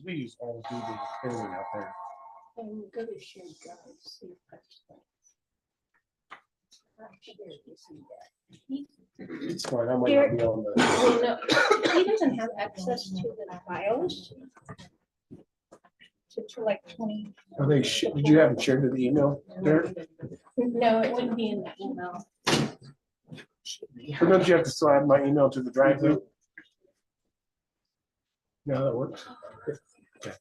We use all the everything out there. And go to shared drive, see if that's that. I'm sure you see that. It's fine. I might not be on the. Well, no, he doesn't have access to the files. To like 20. Are they? Did you have them shared to the email, Derek? No, it wouldn't be in the email. Or don't you have to slide my email to the drive-through? No, that works. Okay.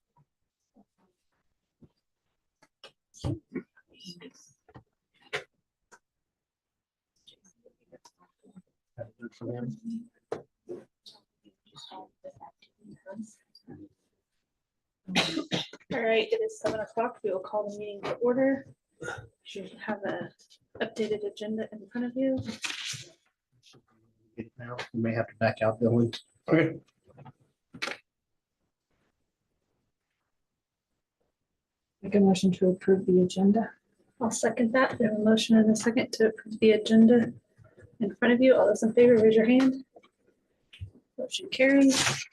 All right, it is 7 o'clock. We will call the meeting to order. You should have a updated agenda in front of you. Now, we may have to back out, Dylan. Okay. Make a motion to approve the agenda. I'll second that. We have a motion and a second to approve the agenda in front of you. All those in favor, raise your hand. Motion carries.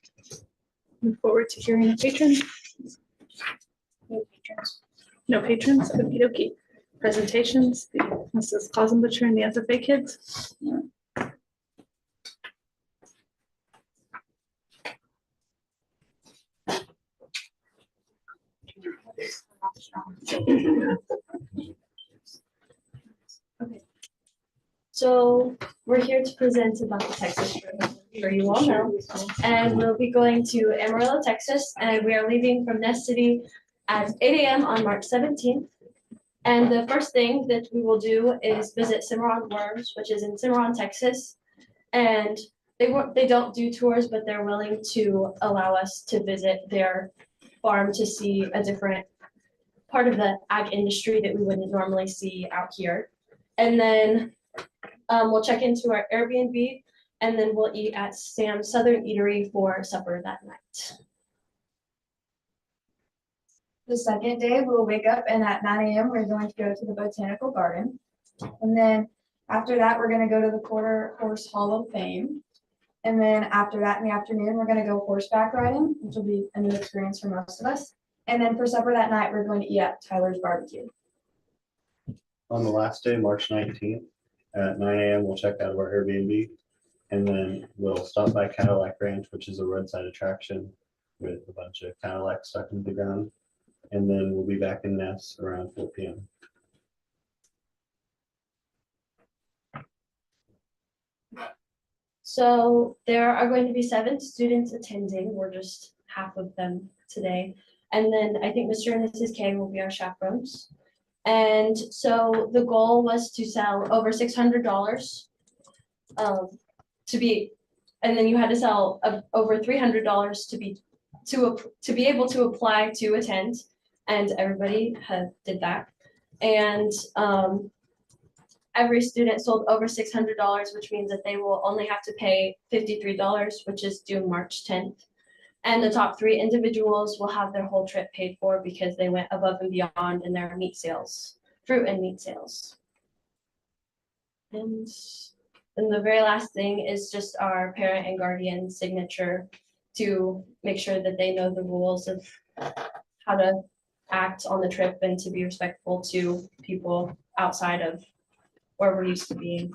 Move forward to hearing the patrons. No patrons. No patrons. Okie dokie. Presentations. Mrs. Clausenbutcher and the SFA kids. Okay. So we're here to present about the Texas trip, I'm sure you all know. And we'll be going to Amarillo, Texas, and we are leaving from Nest City at 8 a.m. on March 17th. And the first thing that we will do is visit Cimarron Worms, which is in Cimarron, Texas. And they don't do tours, but they're willing to allow us to visit their farm to see a different part of the ag industry that we wouldn't normally see out here. And then we'll check into our Airbnb, and then we'll eat at Sam's Southern Eatery for supper that night. The second day, we'll wake up and at 9 a.m. we're going to go to the Botanical Garden. And then after that, we're going to go to the Quarter Horse Hall of Fame. And then after that in the afternoon, we're going to go horseback riding, which will be a new experience for most of us. And then for supper that night, we're going to eat at Tyler's Barbecue. On the last day, March 19th, at 9 a.m., we'll check out of our Airbnb. And then we'll stop by Cadillac Ranch, which is a roadside attraction with a bunch of Cadillacs stuck into the ground. And then we'll be back in Ness around 4 p.m. So there are going to be 7 students attending. We're just half of them today. And then I think Mr. and Mrs. K will be our chaperones. And so the goal was to sell over $600 to be, and then you had to sell over $300 to be able to apply to attend. And everybody did that. And every student sold over $600, which means that they will only have to pay $53, which is due March 10th. And the top 3 individuals will have their whole trip paid for because they went above and beyond in their meat sales, fruit and meat sales. And the very last thing is just our parent and guardian signature to make sure that they know the rules of how to act on the trip and to be respectful to people outside of where we're used to being.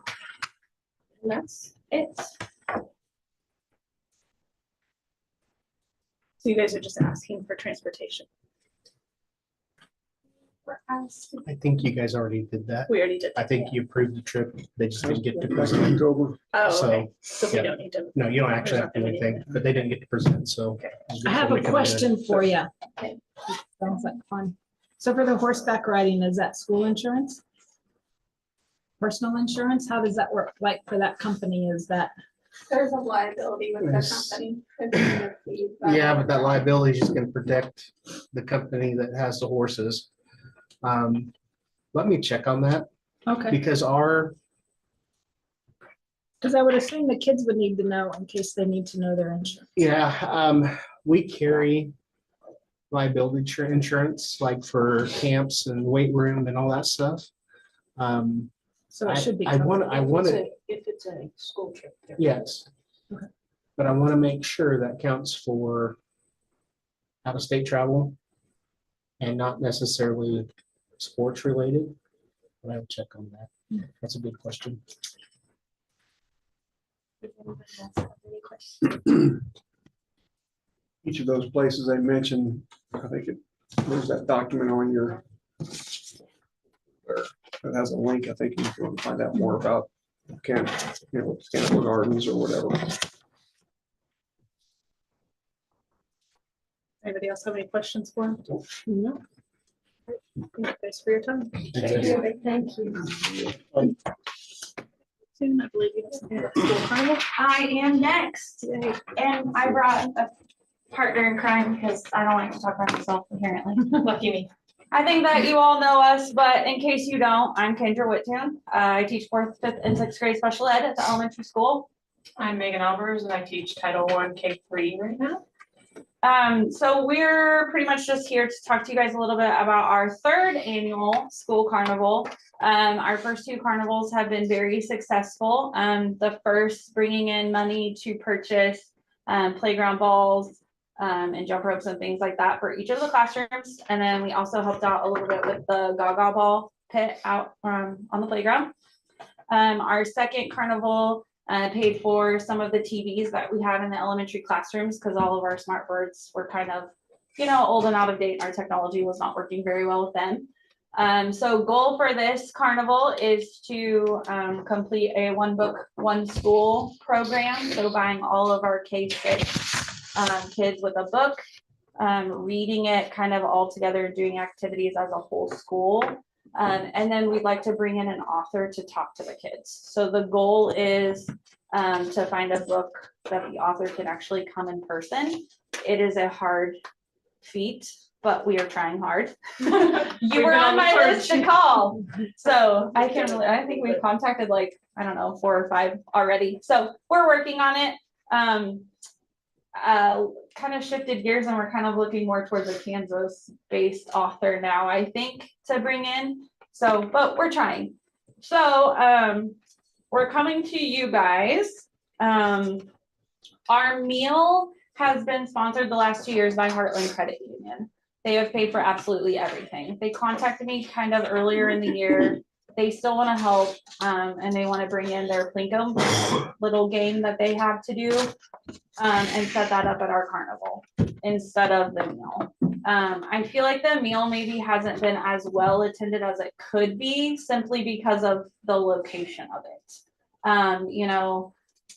And that's it. So you guys are just asking for transportation. We're asking. I think you guys already did that. We already did. I think you approved the trip. They just didn't get to Back in present. October. Oh, so, okay. So we yeah. don't need to. No, you don't actually have to do anything, but they didn't get to present, so. Okay. I have a question for you. Okay. Sounds like fun. So for the horseback riding, is that school insurance? Personal insurance? How does that work? Like for that company, is that? There's a liability with the Yes. company. Yeah, but that liability is just gonna protect the company that has the horses. Let me check on that, Okay, because because I would assume the kids would need to know in case they need to know their insurance. we carry liability insurance, like for camps and weight room and all that stuff. So it should be. I want to, If it's a school trip. yes. Okay. But I want to make sure that counts for out-of-state travel and not necessarily sports related. But I will check on that. That's a good question. Any questions? Each of those places I mentioned, I think there's that document on your, that has a link, I think, if you want to find out more about Cannibal Gardens or whatever. Anybody else have any questions for him? No. Thank you guys for your time. Thank you. Soon, I believe you have something at school carnival. I am next. And I brought a partner in crime because I don't like to talk about myself apparently. Lucky me. I think that you all know us, but in case you don't, I'm Kendra Whittoon. I teach 4th, 5th, and 6th grade special ed at the elementary school. I'm Megan Albers and I teach Title I K-3 right now. So we're pretty much just here to talk to you guys a little bit about our 3rd annual school carnival. Our first 2 carnivals have been very successful. The first bringing in money to purchase playground balls and jump ropes and things like that for each of the classrooms. And then we also helped out a little bit with the Gaga ball pit out on the playground. Our second carnival paid for some of the TVs that we had in the elementary classrooms because all of our smart boards were kind of, old and out of date. Our technology was not working very well with them. So goal for this carnival is to complete a 1 book, 1 school program. So buying all of our K-6 kids with a book, reading it kind of all together, doing activities as a whole school. And then we'd like to bring in an author to talk to the kids. So the goal is to find a book that the author can actually come in person. It is a hard feat, but we are trying hard. You were on my list to call. So I think we've contacted 4 or 5 already. So we're working on it. Kind of shifted gears and we're kind of looking more towards a Kansas-based author now, I think, to bring in. So, but we're trying. So we're coming to you guys. Our meal has been sponsored the last 2 years by Heartland Credit Union. They have paid for absolutely everything. They contacted me kind of earlier in the year. They still want to help and they want to bring in their Plinko little game that they have to do and set that up at our carnival instead of the meal. I feel like the meal maybe hasn't been as well attended as it could be simply because of the location of it.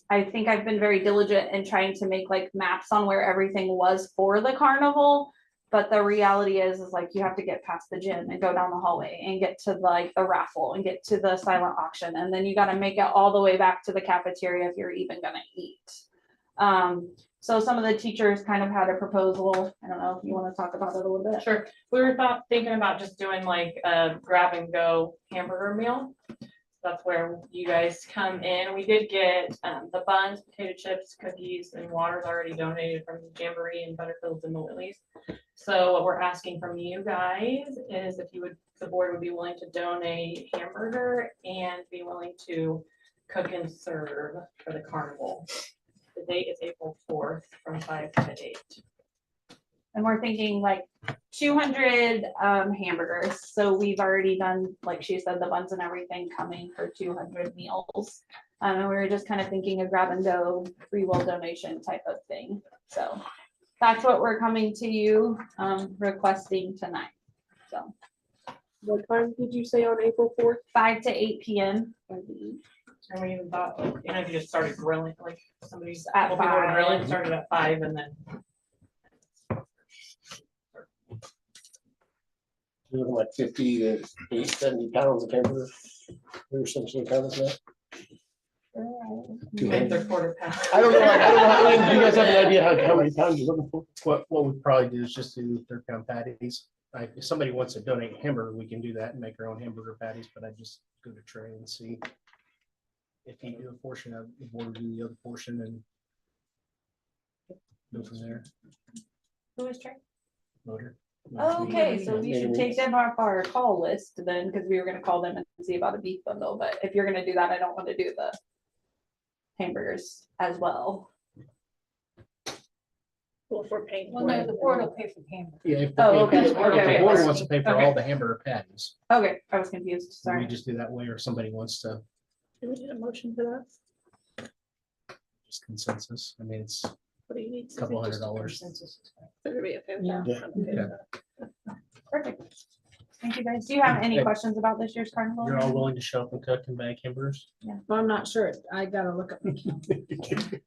I think I've been very diligent in trying to make maps on where everything was for the carnival. But the reality is you have to get past the gym and go down the hallway and get to the raffle and get to the silent auction. And then you got to make it all the way back to the cafeteria if you're even going to eat. So some of the teachers kind of had a proposal. I don't know if you want to talk about it a little bit. Sure. We were thinking about just doing a grab and go hamburger meal. That's where you guys come in. We did get the buns, potato chips, cookies, and water's already donated from the Jamboree and Butterfields and the Willies. So what we're asking from you guys is if the board would be willing to donate hamburger and be willing to cook and serve for the carnival. The date is April 4th from 5 to 8. And we're thinking 200 hamburgers. So we've already done, like she said, the buns and everything coming for 200 meals. And we were just kind of thinking a grab and go free will donation type of thing. So that's what we're coming to you requesting tonight. So What time did you say on April 4th? 5 to 8 p.m. And we even thought, if you just started grilling, somebody's At people were 5. grilling, started at 5 and then. We're looking 50 to 70 pounds of hamburger. We're essentially pounds now. And 3/4 pound. I don't know. Do you guys have an idea how many pounds you're looking for? What we'd probably do is just do 3-pound patties. If somebody wants to donate a hamburger, we can do that and make our own hamburger patties, but I just go to Trey and see if you do a portion of the board, do the other portion and go from there. Who is Trey? Motor. Okay, so we should take them off our call list then, because we were gonna call them and see about a beef bundle, but if you're gonna do that, I don't want to do the hamburgers as well. Well, if we're paying. Well, for no, it, the then- board will pay for hamburgers. Yeah, if Oh, the, okay, if the board- if okay, the board okay. wants to pay for all the hamburger patties, Okay, I was confused, we sorry. just do that way, or somebody wants to, Do we need a motion for that? just consensus. I mean, it's a What do you need? couple $100. Everybody okay with Yeah. that? I'm okay with that. Perfect. Thank you guys. Do you have any Hey. questions about this year's carnival? You're all willing to show up and cook and bag hamburgers? Well, I'm not sure. I gotta look up. the calendar.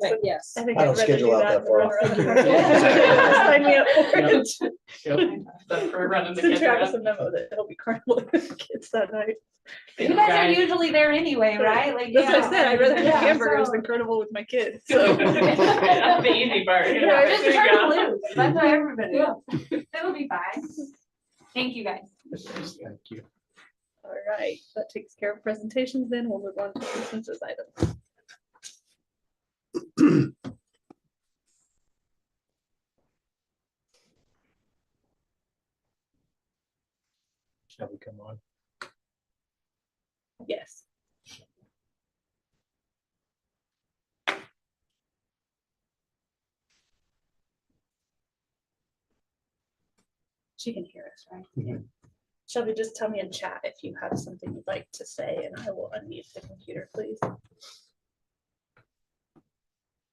But yes. think I don't I'd rather schedule do out that that far than off. run around. Sign me up for it. Yep. That's for running the Send kids Travis a around. memo that he'll be carnival with kids that night. You guys are usually there anyway, That's what I said, I'd rather have Yeah, hamburgers so- than carnival with my kids, so. That's the easy part. Yeah, There you go. lose. That's how everybody. It'll be fine. Thank you, guys. Thank you. All right, that takes care of presentations, then we'll move on to consensus items. Shall we come on? Yes. She can hear us, right? Mhm. Shelby, just tell me in chat if you have something you'd like to say, and I will unmute the computer, please.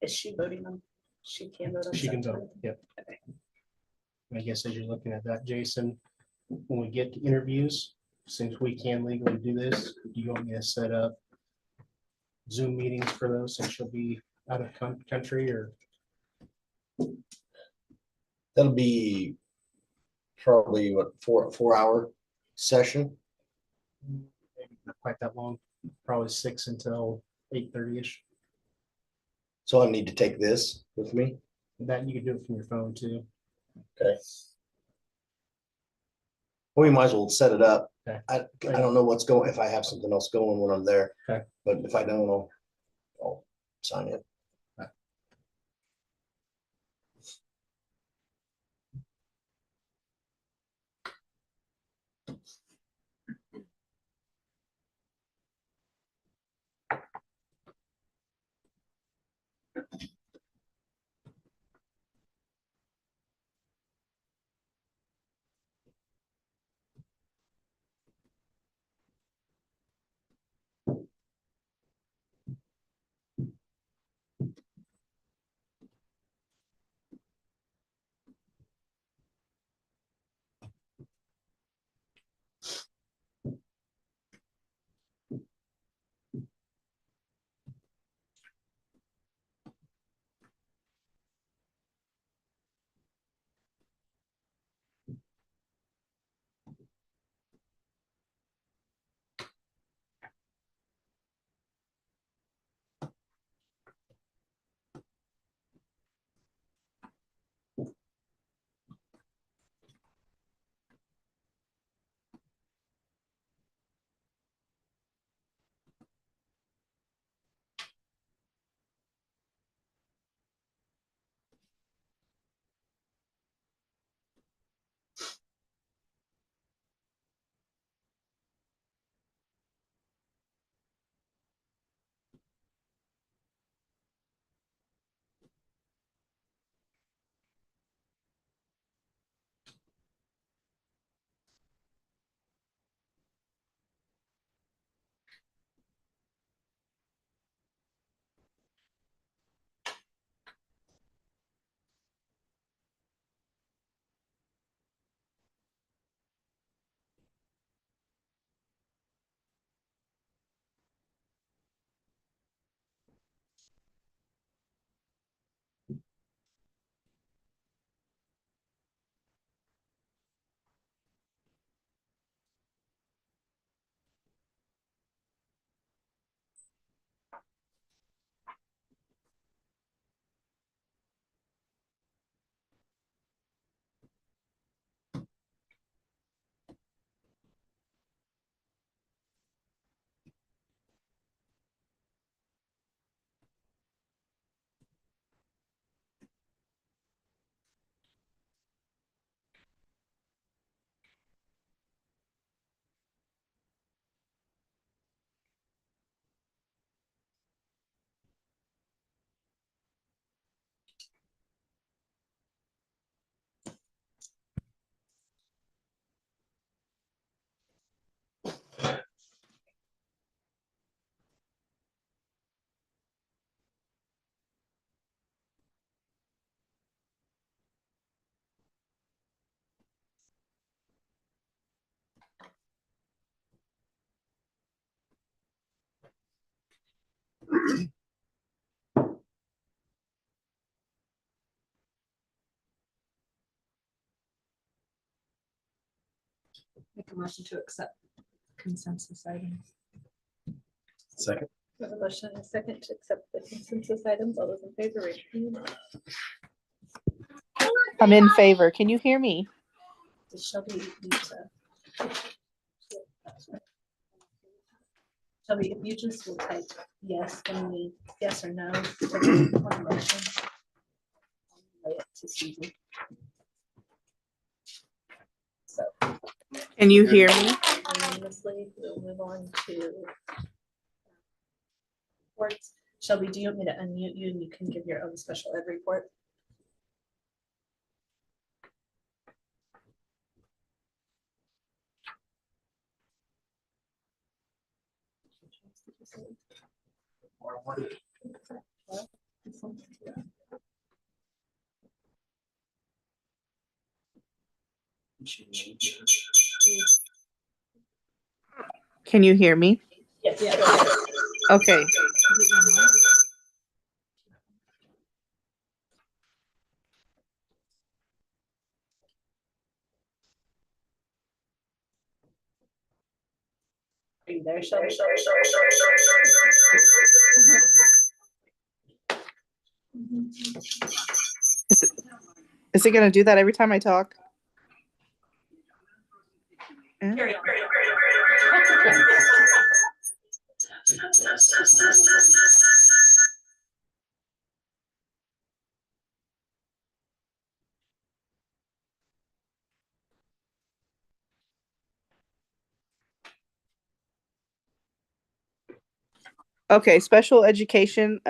Is she voting on? She can vote on. She can stuff, vote, yep. Okay. I guess as you're looking at that, Jason, when we get to interviews, since we can legally do this, do you want me to set up Zoom meetings for those since she'll be out of country, or? That'll be probably what, 4 hour session. Maybe not quite that long, probably 6 until 8:30ish. So I need to take this with me. That you can do it from your phone too. Okay. We might as well set it up. Okay. I don't know what's going, if I have something else going when I'm there. Okay. But if I don't, I'll sign it. Make a motion to accept consensus items. Second. We have a motion and a second to accept the consensus items. All those in favor, raise your hand. I'm in favor. Can you hear me? Does Shelby need to? Shelby, if you just will type yes, when we, yes or no. to the one motion. Lay it to Susan. So Can you hear me? unanimously, we'll move on to reports. Shelby, do you want me to unmute you and you can give your own special ed report? Can you hear me? Yes. Yeah. Okay. Are you there, Shelby? Is it going to do that every time I talk? Yeah. Carry on. Okay, special education,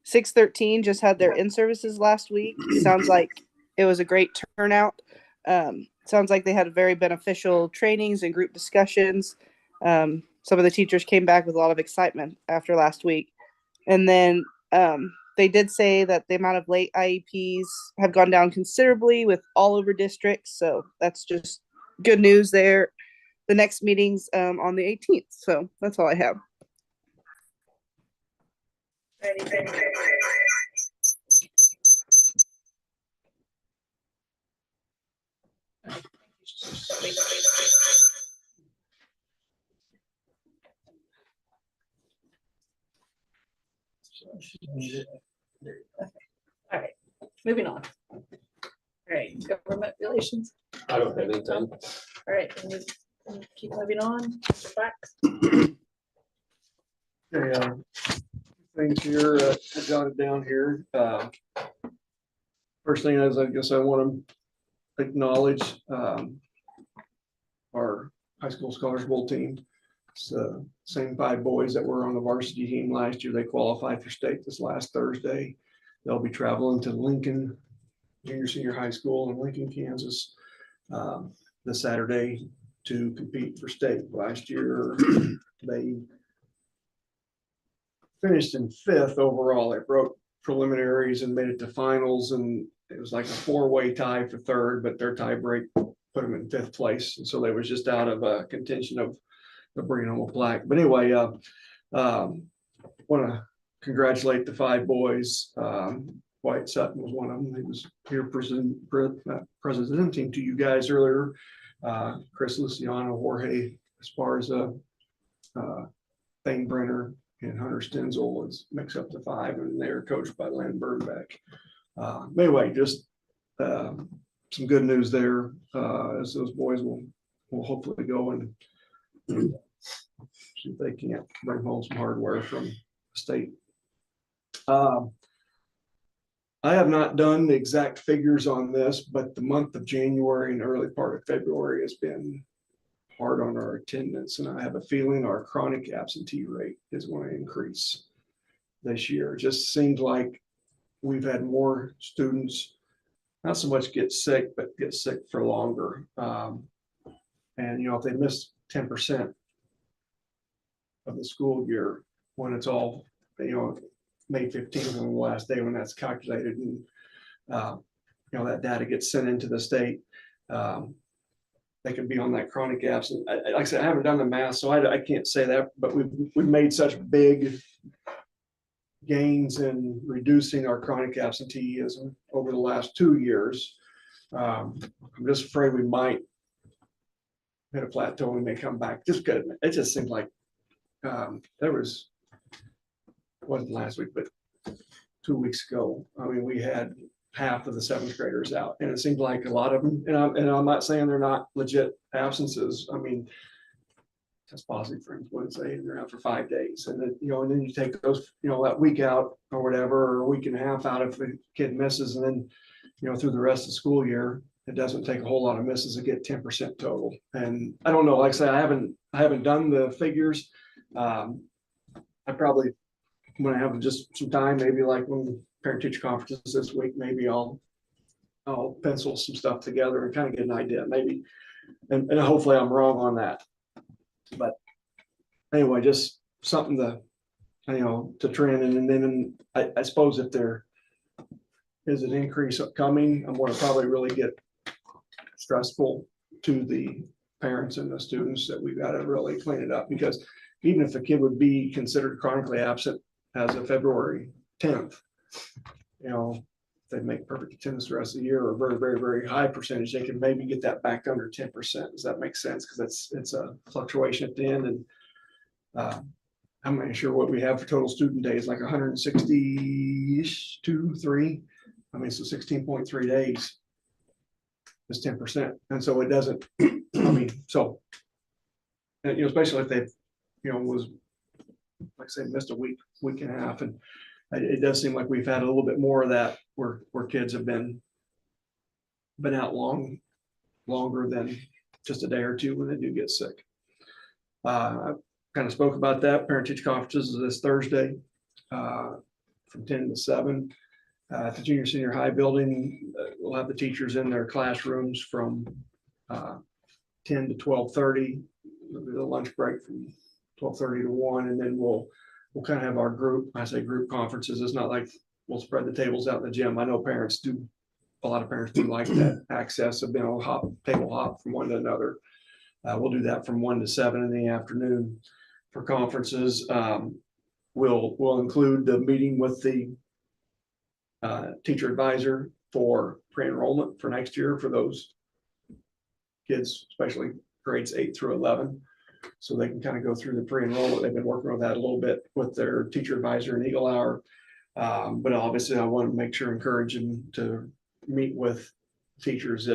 613 just had their in-services last week. Sounds like it was a great turnout. Sounds like they had very beneficial trainings and group discussions. Some of the teachers came back with a lot of excitement after last week. And then they did say that the amount of late IEPs have gone down considerably with all over districts. So that's just good news there. The next meeting's on the 18th. So that's all I have. Ready. All right, moving on. All right, government relations. I don't have anything. All right, can you keep moving on. Mr. Fox? Okay, things here, I jotted down here. First thing is, I guess I want to acknowledge our high school scholars bowl team. It's the same 5 boys that were on the varsity team last year. They qualified for state this last Thursday. They'll be traveling to Lincoln Senior High School in Lincoln, Kansas, this Saturday to compete for state. Last year, they finished in 5th overall. They broke preliminaries and made it to finals, and it was like a 4-way tie for 3rd, but their tie break put them in 5th place. And so they was just out of contention of bringing home a plaque. But anyway, want to congratulate the 5 boys. White Sutton was one of them. He was here presenting to you guys earlier. Chris Luciano, Jorge Esparza, Thane Brenner, and Hunter Stenzel makes up the 5, and they're coached by Len Burnbeck. Anyway, just some good news there, as those boys will hopefully go and see if they can't bring home some hardware from the state. I have not done the exact figures on this, but the month of January and early part of February has been hard on our attendance, and I have a feeling our chronic absentee rate is going to increase this year. It just seems like we've had more students not so much get sick, but get sick for longer. And if they miss 10% of the school year, when it's all May 15th on the last day when that's calculated, and that data gets sent into the state, they can be on that chronic absence. Like I said, I haven't done the math, so I can't say that, but we've made such big gains in reducing our chronic absenteeism over the last 2 years. I'm just afraid we might hit a plateau and may come back. Just good. It just seems like there was, wasn't last week, but 2 weeks ago. I mean, we had half of the seventh graders out, and it seemed like a lot of them. And I'm not saying they're not legit absences. I mean, test positive for influenza, and they're out for 5 days, and then and then you take those that week out or whatever, or a week and a half out if the kid misses, and then through the rest of the school year, it doesn't take a whole lot of misses to get 10% total. And I don't know, like I say, I haven't done the figures. I probably, when I have just some time, maybe like when parent teacher conferences this week, maybe I'll pencil some stuff together and kind of get an idea, maybe, and hopefully I'm wrong on that. But anyway, just something to to trend, and then I suppose if there is an increase coming, I'm going to probably really get stressful to the parents and the students that we've got to really clean it up, because even if the kid would be considered chronically absent as of February 10th, they make perfect attendance the rest of the year, or a very, very, very high percentage, they can maybe get that back under 10%. Does that make sense? Because it's a fluctuation at the end. And I'm not sure what we have for total student days, like 160-ish, 3. I mean, so 16.3 days is 10%. And so it doesn't, I mean, so, especially if they, was, like I say, missed a week and a half. And it does seem like we've had a little bit more of that where kids have been out longer than just a day or two when they do get sick. I kind of spoke about that. Parent teacher conferences is this Thursday from 10 to 7. At the junior senior high building, we'll have the teachers in their classrooms from 10 to 12:30. The lunch break from 12:30 to 1, and then we'll kind of have our group. I say group conferences. It's not like we'll spread the tables out in the gym. I know parents do. A lot of parents do like that access of being able to table hop from one to another. We'll do that from 1 to 7 in the afternoon. For conferences, we'll include the meeting with the teacher advisor for pre-enrollment for next year for those kids, especially grades 8 through 11. So they can kind of go through the pre-enrollment. They've been working on that a little bit with their teacher advisor in Eagle Hour. But obviously I want to make sure, encourage them to meet with teachers.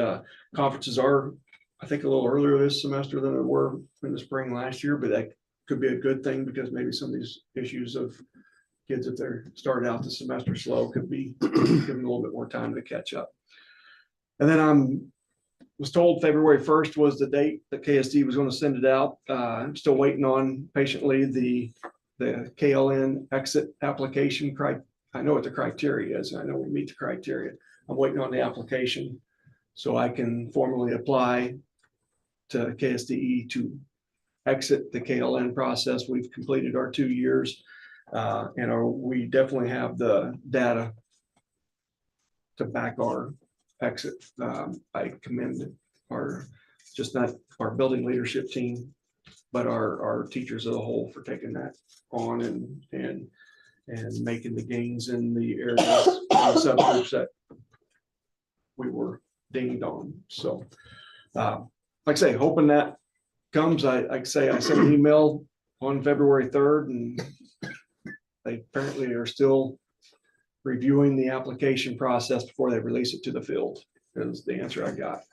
Conferences are, I think, a little earlier this semester than they were in the spring last year, but that could be a good thing, because maybe some of these issues of kids, if they're started out the semester slow, could be given a little bit more time to catch up. And then was told February 1st was the date that KSD was going to send it out. I'm still waiting on patiently the KLN exit application. I know what the criteria is. I know we meet the criteria. I'm waiting on the application so I can formally apply to KSDE to exit the KLN process. We've completed our 2 years, and we definitely have the data to back our exit. I commend not our building leadership team, but our teachers as a whole for taking that on and making the gains in the areas, the subgroups that we were dinged on. So, like I say, hoping that comes. I sent an email on February 3rd, and they apparently are still reviewing the application process before they release it to the field, is the answer I got.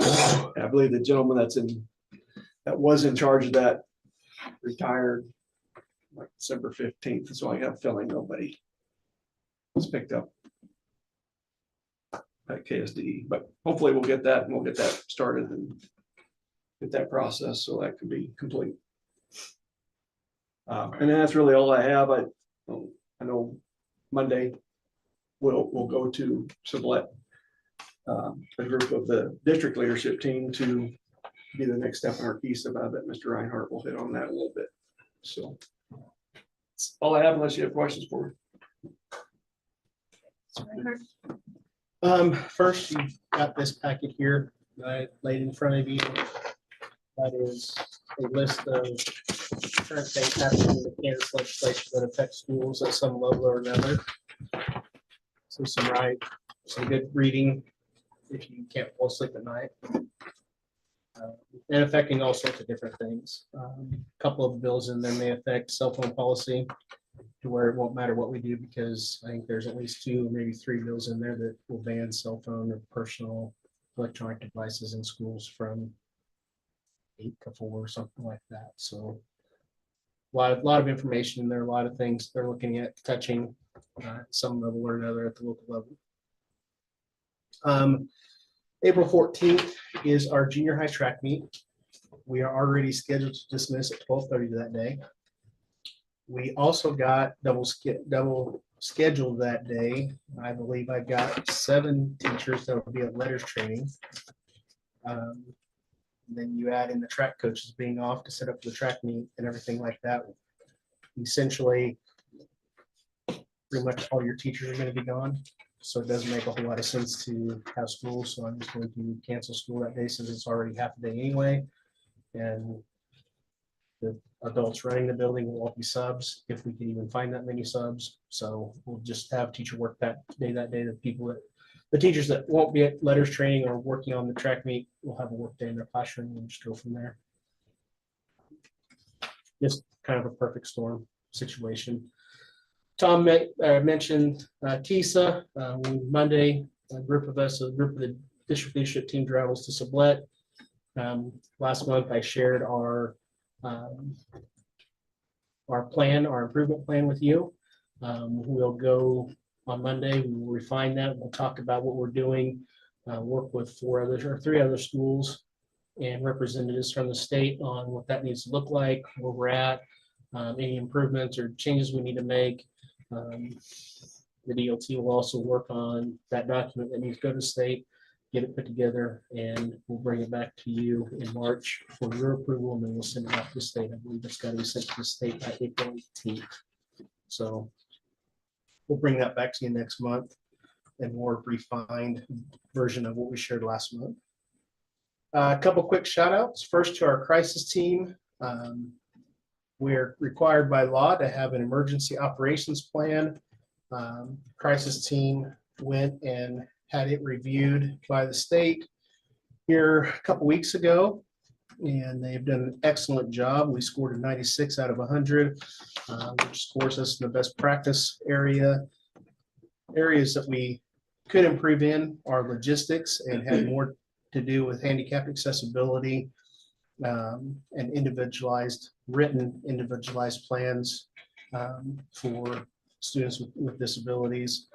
I believe the gentleman that was in charge of that retired like December 15th. So I have a feeling nobody was picked up at KSDE, but hopefully we'll get that, and we'll get that started and get that process so that can be complete. And that's really all I have. I know Monday we'll go to Sublette, a group of the district leadership team, to be the next step in our piece. I bet Mr. Reinhardt will hit on that a little bit. So that's all I have, unless you have questions for me. First, you got this packet here that I laid in front of you. That is a list of current things happening in the Kansas legislature that affect schools at some level or another. So some good reading if you can't fall asleep at night. And affecting all sorts of different things. A couple of bills in there may affect cell phone policy to where it won't matter what we do, because I think there's at least 2 or maybe 3 bills in there that will ban cell phone or personal electronic devices in schools from 8 to 4 or something like that. So a lot of information in there, a lot of things they're looking at touching at some level or another at the local level. April 14th is our junior high track meet. We are already scheduled to dismiss at 12:30 that day. We also got double scheduled that day. I believe I've got 7 teachers that will be at letters training. Then you add in the track coaches being off to set up the track meet and everything like that. Essentially, pretty much all your teachers are going to be gone. So it doesn't make a whole lot of sense to have school. So I'm just going to cancel school that day since it's already half a day anyway. And the adults running the building will all be subs if we can even find that many subs. So we'll just have teacher work that day. The teachers that won't be at letters training or working on the track meet will have a work day in their classroom and just go from there. Just kind of a perfect storm situation. Tom mentioned TISA. Monday, a group of the district leadership team travels to Sublette. Last month, I shared our improvement plan with you. We'll go on Monday. We will refine that. We'll talk about what we're doing, work with 3 other schools and representatives from the state on what that needs to look like, where we're at, any improvements or changes we need to make. The DLT will also work on that document that needs to go to state, get it put together, and we'll bring it back to you in March for your approval, and then we'll send it out to the state. I believe it's got to be sent to the state by April 18th. So we'll bring that back to you next month, and more refined version of what we shared last month. A couple quick shout outs. First to our crisis team. We're required by law to have an emergency operations plan. Crisis team went and had it reviewed by the state here a couple weeks ago, and they've done an excellent job. We scored a 96 out of 100, which scores us in the best practice area. Areas that we could improve in are logistics and had more to do with handicap accessibility, and written individualized plans for students with disabilities.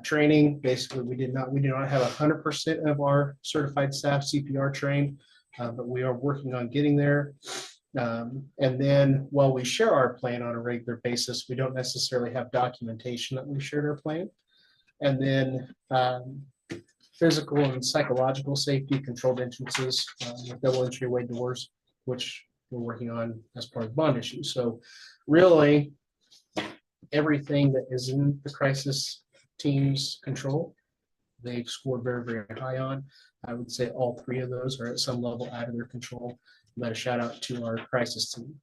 Training, basically, we do not have 100% of our certified staff CPR trained, but we are working on getting there. And then while we share our plan on a regular basis, we don't necessarily have documentation that we shared our plan. And then physical and psychological safety, controlled entrances, double entryway doors, which we're working on as part of the bond issue. So really, everything that is in the crisis team's control, they've scored very, very high on. I would say all 3 of those are at some level out of their control. But a shout out to our crisis team.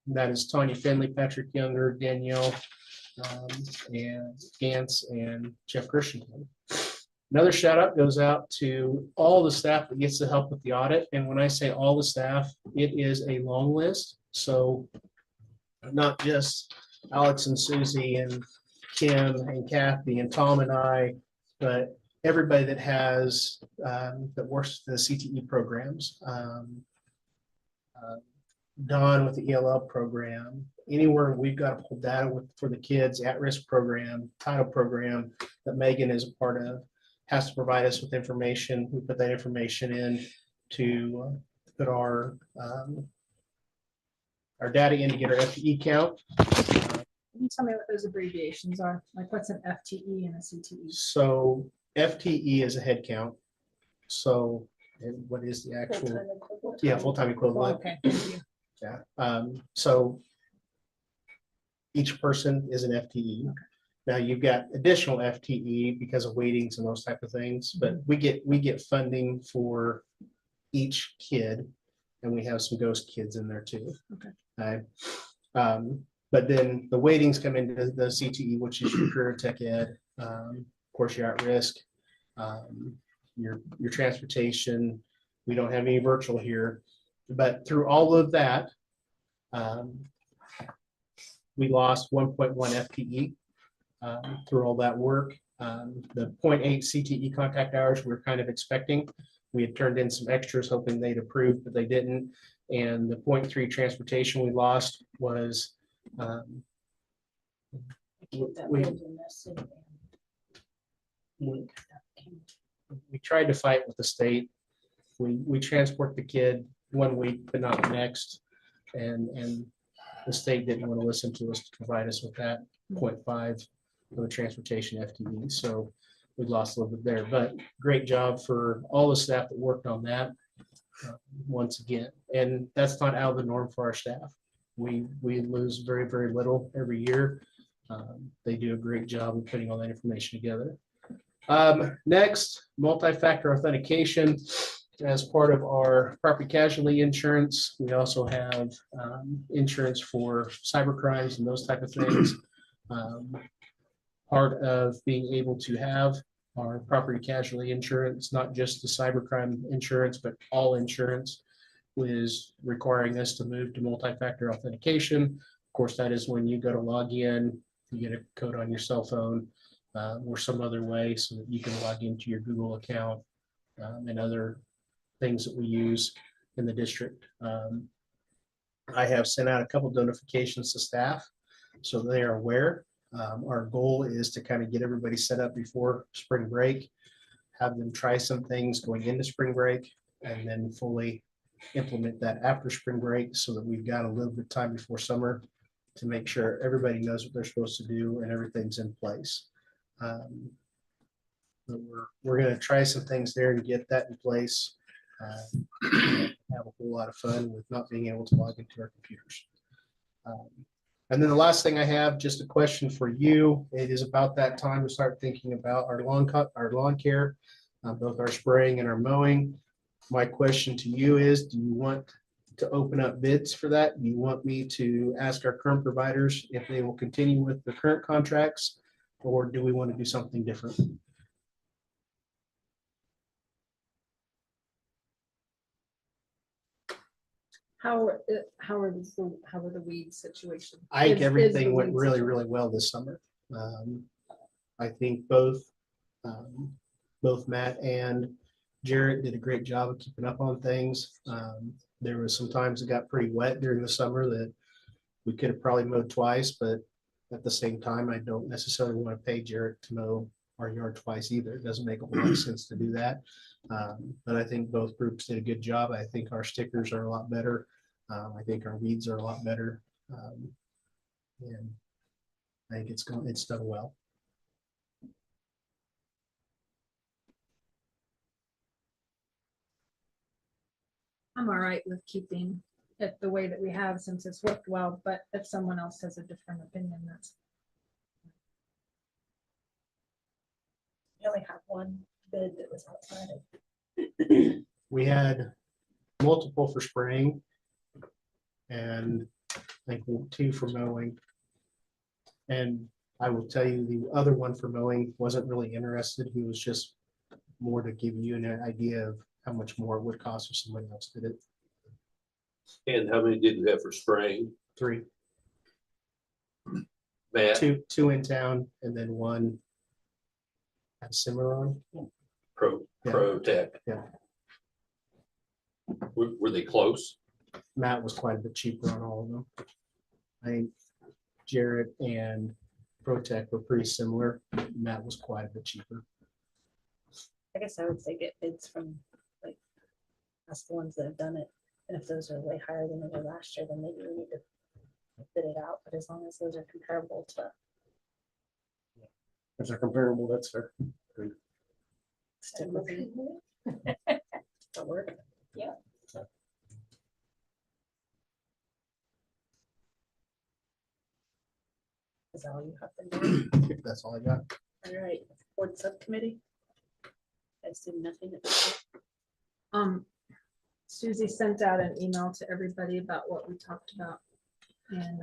That is Tanya Finley, Patrick Younger, Danielle, and Gantz, and Jeff Christian. Another shout out goes out to all the staff that gets to help with the audit. And when I say all the staff, it is a long list. So not just Alex and Susie and Kim and Kathy and Tom and I, but everybody that has that works the CTE programs. Don with the ELL program, anywhere we've got to pull data for the kids, at-risk program, title program that Megan is a part of, has to provide us with information. We put that information in to put our data in to get our FTE count. Can you tell me what those abbreviations are? Like what's an FTE and a CTE? So FTE is a head count. So and what is the actual? Full-time equivalent. Okay, thank you. Yeah. So each person is an FTE. Okay. Now you've got additional FTE because of weightings and those type of things, but we get funding for each kid, and we have some ghost kids in there too. Okay. But then the weightings come into the CTE, which is your career tech ed. Of course, you're at risk. Your transportation, we don't have any virtual here, but through all of that, we lost 1.1 FTE through all that work. The 0.8 CTE contact hours we're kind of expecting. We had turned in some extras hoping they'd approve, but they didn't. And the 0.3 transportation we lost was we tried to fight with the state. We transport the kid 1 week, but not the next. And the state didn't want to listen to us to provide us with that 0.5 of the transportation FTE. So we lost a little bit there, but great job for all the staff that worked on that once again. And that's not out of the norm for our staff. We lose very, very little every year. They do a great job of putting all that information together. Next, multi-factor authentication. As part of our property casualty insurance, we also have insurance for cyber crimes and those type of things. Part of being able to have our property casualty insurance, not just the cybercrime insurance, but all insurance, is requiring us to move to multi-factor authentication. Of course, that is when you go to log in, you get a code on your cell phone or some other way so that you can log into your Google account and other things that we use in the district. I have sent out a couple notifications to staff so they are aware. Our goal is to kind of get everybody set up before spring break, have them try some things going into spring break, and then fully implement that after spring break so that we've got a little bit of time before summer to make sure everybody knows what they're supposed to do and everything's in place. But we're going to try some things there and get that in place. Have a whole lot of fun with not being able to log into our computers. And then the last thing I have, just a question for you. It is about that time to start thinking about our lawn care, both our spraying and our mowing. My question to you is, do you want to open up bids for that? Do you want me to ask our current providers if they will continue with the current contracts, or do we want to do something different? How are the weed situation? I think Is the everything went weed really, situation- really well this summer. I think both Matt and Jarrett did a great job of keeping up on things. There was some times it got pretty wet during the summer that we could have probably mowed twice, but at the same time, I don't necessarily want to pay Jarrett to mow our yard twice either. It doesn't make a whole lot of sense to do that. But I think both groups did a good job. I think our stickers are a lot better. I think our weeds are a lot better. And I think it's done well. I'm all right with keeping it the way that we have since it's worked well, but if someone else has a different opinion, that's. We only have one bid that was outside of. We had multiple for spraying and I think 2 for mowing. And I will tell you, the other one for mowing wasn't really interested. He was just more to give you an idea of how much more it would cost if somebody else did it. And how many did you have for spraying? 3, Matt, 2 in town, and then 1 at Cimarron. Pro Tech. Yeah. Were they close? Matt was quite a bit cheaper on all of them. I think Jarrett and ProTech were pretty similar. Matt was quite a bit cheaper. I guess I would say get bids from, like, that's the ones that have done it. And if those are way higher than they were last year, then maybe we need to bid it out. But as long as those are comparable to. If they're comparable, that's fair. Stick with it. That'll work. Yeah. Is that all you have to do? That's all I got. All right, board subcommittee. I assume nothing. at this point. Susie sent out an email to everybody about what we talked about. And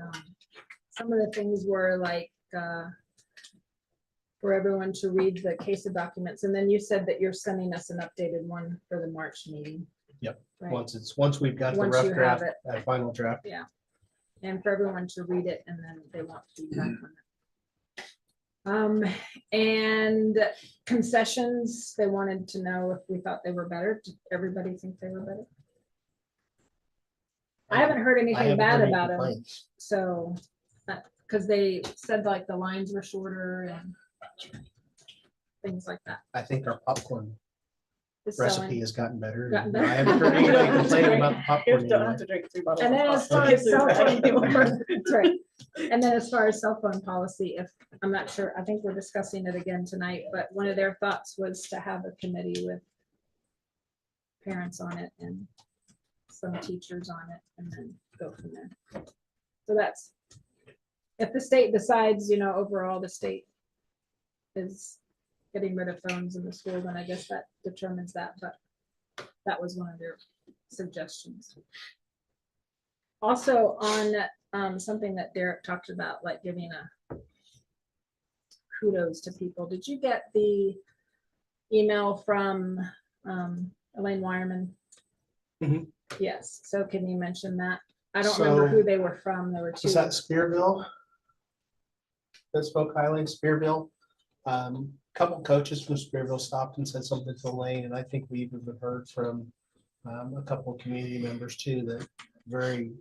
some of the things were like for everyone to read the case of documents. And then you said that you're sending us an updated one for the March meeting. Yep. Right. Once we've got the Once rough you have draft, it. that final draft. And for everyone to read it, and then they want feedback on it. And concessions, they wanted to know if we thought they were better. Did everybody think they were better? I haven't heard I anything haven't bad heard any about them, complaints. so, because they said like the lines were shorter and things like that. I think our popcorn It's recipe selling. has gotten better. Gotten and better. I haven't heard You don't anything have to complaining drink- about the popcorn anymore. drink 3 bottles. And then as far as cell phone, that's right. And then as far as cell phone policy, if, I'm not sure, I think we're discussing it again tonight, but one of their thoughts was to have a committee with parents on it and some teachers on it, and then go from there. So that's, if the state decides, you know, overall the state is getting rid of phones in the school, then I guess that determines that, but that was one of their suggestions. Also on something that Derek talked about, like giving a kudos to people. Did you get the email from Elaine Wireman? Mhm. Yes, so can you mention that? I don't remember So- who they were from. There were two. Was that Spearville? That spoke highly of Spearville. Couple coaches from Spearville stopped and said something to Elaine, and I think we even heard from a couple of community members too, that very,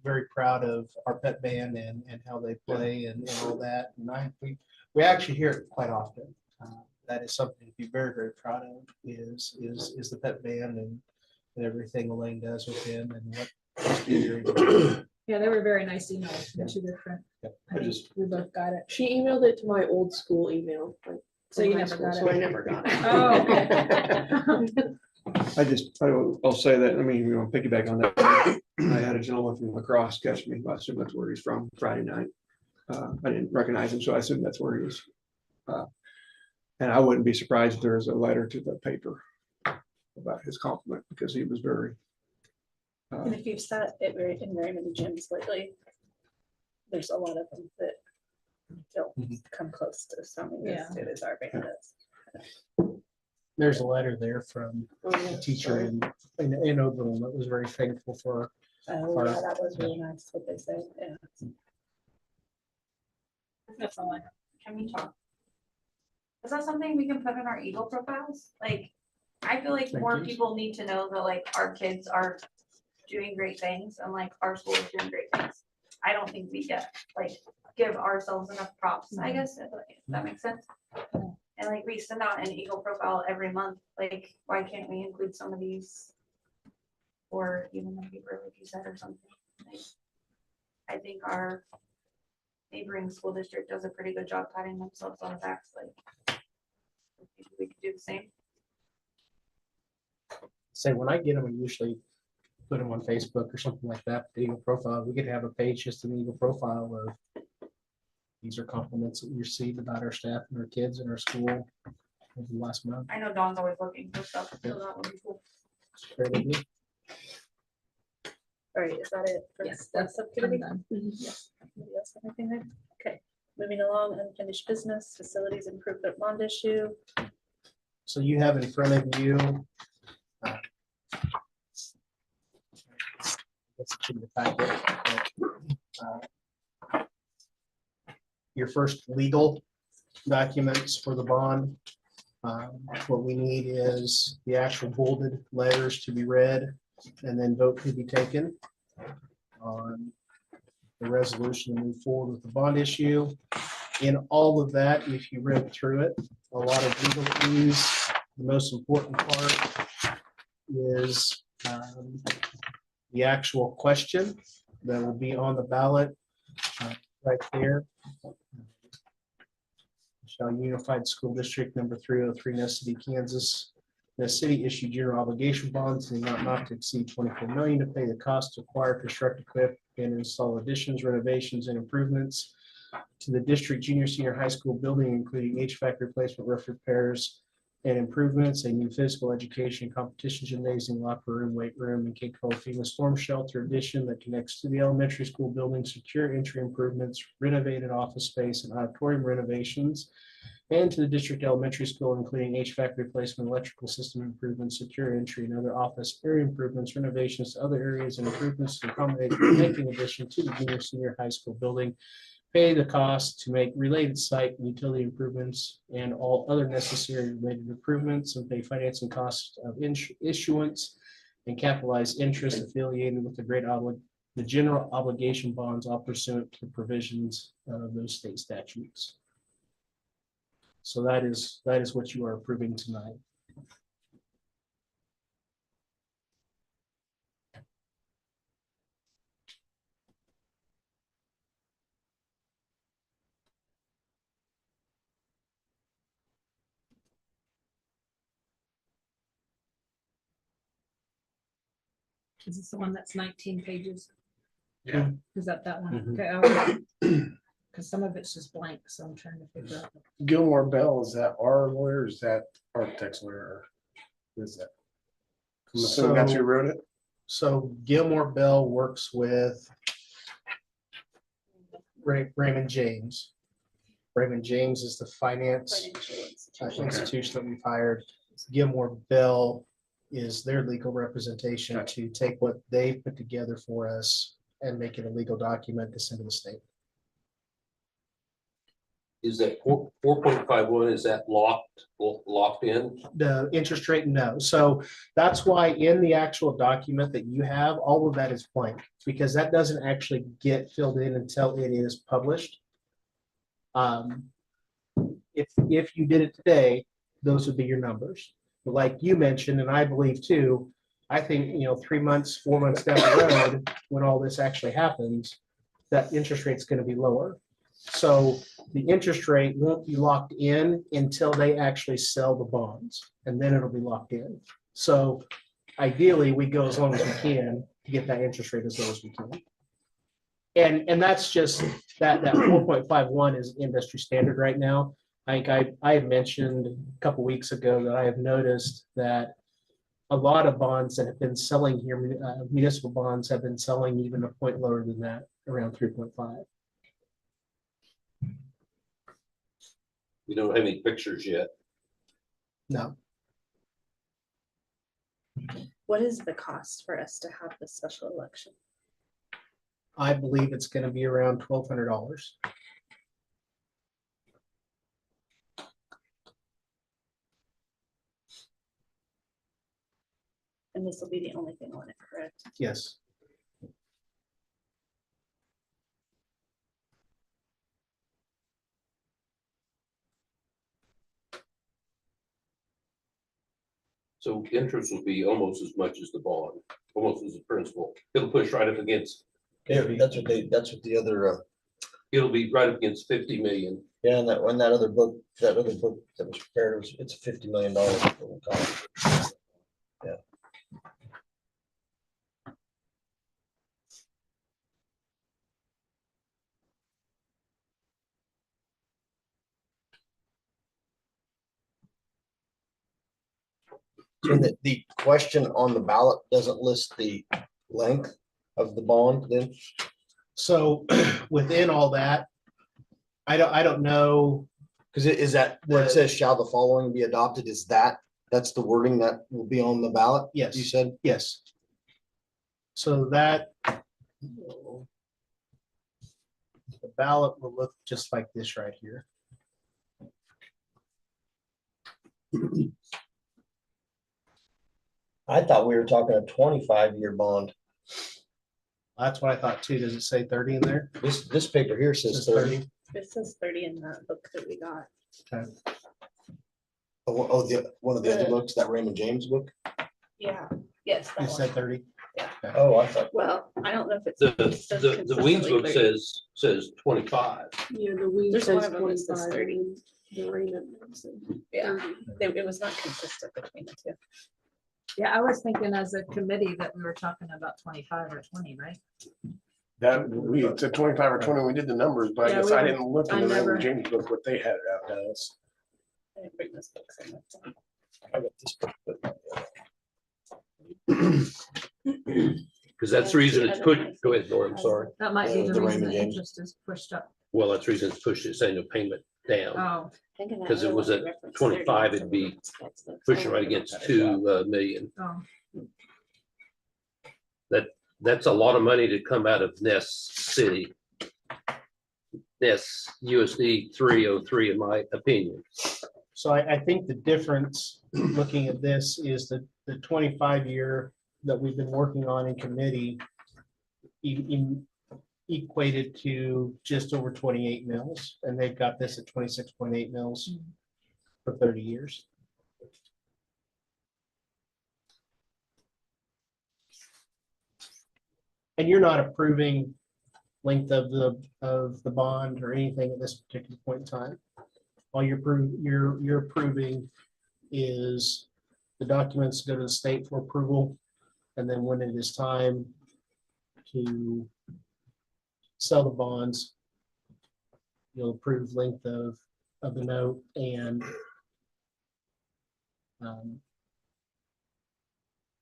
very proud of our pet band and how they play and all that. And we actually hear it quite often. That is something to be very, very proud of is the pet band and everything Elaine does with him and what. Yeah, they were very nice emails from two different. Yep. I think we both got it. She emailed it to my old school email. Like, So from you high never school, got So it? I never got it. Oh, I'll say that, I mean, you know, piggyback on that. I had a gentleman from lacrosse catch me, I assume that's where he's from, Friday night. I didn't recognize him, so I assume that's where he is. And I wouldn't be surprised if there was a letter to the paper about his compliment, because he was very. And if you've sat at in very many gyms lately, there's a lot of them that don't come close to sounding as good as our band does. There's a letter there from Oh, a yeah, teacher sorry. in Oberlin that was very thankful for. Oh, yeah, that was really nice what they said. Yeah. that's all I know. Can we talk? Is that something we can put in our Eagle profiles? Like, I feel like more Thank you. people need to know that like our kids are doing great things and like our school is doing great things. I don't think we get like give ourselves enough props, I guess, if that makes sense. And like we send out an Eagle profile every month. Like, why can't we include some of these? Or even the paper, like you said, or something. Like, I think our neighboring school district does a pretty good job patting themselves on the backs, like we could do the same. Say when I get them, I usually put them on Facebook or something like that, the Eagle profile. We could have a page just an Eagle profile of these are compliments that we received about our staff and our kids and our school over the last month. I know Dawn's always looking for stuff, so that would be cool. Great idea. All right, is that it? for Yes, that that's subcommittee? done. Yes. Anybody else have anything there? Okay, moving along, unfinished business, facilities improvement bond issue. So you have in front of you. That's in the packet. Your first legal documents for the bond. What we need is the actual bolded letters to be read and then vote to be taken on the resolution to move forward with the bond issue. In all of that, if you read through it, a lot of legal fees. The most important part is the actual question that will be on the ballot right there. Shall Unified School District number 303, Ness City, Kansas. The city issued general obligation bonds in the amount not to exceed 24 million to pay the cost to acquire, construct, equip, and install additions, renovations, and improvements to the district junior, senior high school building, including HVAC replacement, roof repairs, and improvements, a new physical education competition gymnasium, locker room, weight room, and K-12 FEMA storm shelter addition that connects to the elementary school building, secure entry improvements, renovated office space and auditorium renovations, and to the district elementary school, including HVAC replacement, electrical system improvements, secure entry, and other office area improvements, renovations to other areas and improvements to accommodate the connecting addition to the junior senior high school building. Pay the cost to make related site and utility improvements and all other necessary related improvements, and pay financing costs of issuance and capitalized interest affiliated with the general obligation bonds, all pursuant to provisions of those state statutes. So that is what you are approving tonight. Is this the one that's 19 pages? Yeah. Is that one? Mhm. Okay. Because some of it's just blank, so I'm trying to figure out. Gilmore Bell, is that our lawyer, or is that architect's lawyer? Or who is that? I'm assuming that's who wrote it. So Gilmore Bell works with Raymond James. Raymond James is the finance institution that we've hired. Gilmore Bell is their legal representation to take what they put together for us and make it a legal document to send to the state. Is that 4.51, is that locked in? The interest rate, no. So that's why in the actual document that you have, all of that is blank, because that doesn't actually get filled in until it is published. If you did it today, those would be your numbers. But like you mentioned, and I believe too, I think, 3 months, 4 months down the road, when all this actually happens, that interest rate's going to be lower. So the interest rate won't be locked in until they actually sell the bonds, and then it'll be locked in. So ideally, we go as long as we can to get that interest rate as low as we can. And that's just that 4.51 is industry standard right now. I had mentioned a couple weeks ago that I have noticed that a lot of bonds that have been selling here, municipal bonds have been selling even a point lower than that, around 3.5. We don't have any pictures yet. No. What is the cost for us to have this special election? I believe it's going to be around $1,200. And this will be the only thing on it, correct? Yes. So interest will be almost as much as the bond, almost as the principal. It'll push right up against, Yeah, that's what the other, it'll be right up against 50 million. yeah, and that other book that was prepared, it's $50 million. Yeah. So the question on the ballot doesn't list the length of the bond then? So within all that, I don't know. Because is that where it says shall the following be adopted? That's the wording that will be on the ballot? Yes. You said? Yes. So that the ballot will look just like this right here. I thought we were talking a 25-year bond. That's what I thought too. Does it say 30 in there? This paper here says 30. It says 30 in that book that we got. Okay. Oh, one of the other books, that Raymond James book? Yeah, yes. that It said one. 30. Oh, I thought. Well, I don't know if it's. The it says Weeds book consistently 30. says 25. Yeah, the weed There's one says of them that says 25. 30. and The Raymond says Yeah, 30. it was not consistent between the two. Yeah, I was thinking as a committee that we were talking about 25 or 20, right? That we said 25 or 20, we did the numbers, but I Yeah, guess we I were- didn't look I in the never- Raymond James book what they had it out as. I didn't bring this book, so that's all. I got this book, but- Because that's the reason it's put, go ahead, Nora, I'm sorry. That might be the The reason Raymond the James. interest is pushed up. Well, that's the reason it's pushed its annual payment down. Oh, Because it was at 25, it'd be pushing right against 2 million. oh, That's a lot of money to come out of Ness City. Ness USD 303, in my opinion. So I think the difference, looking at this, is the 25-year that we've been working on in committee equated to just over 28 mils, and they've got this at 26.8 mils for 30 years. And you're not approving length of the bond or anything at this particular point in time. All you're approving is the documents go to the state for approval, and then when it is time to sell the bonds, you'll approve length of the note and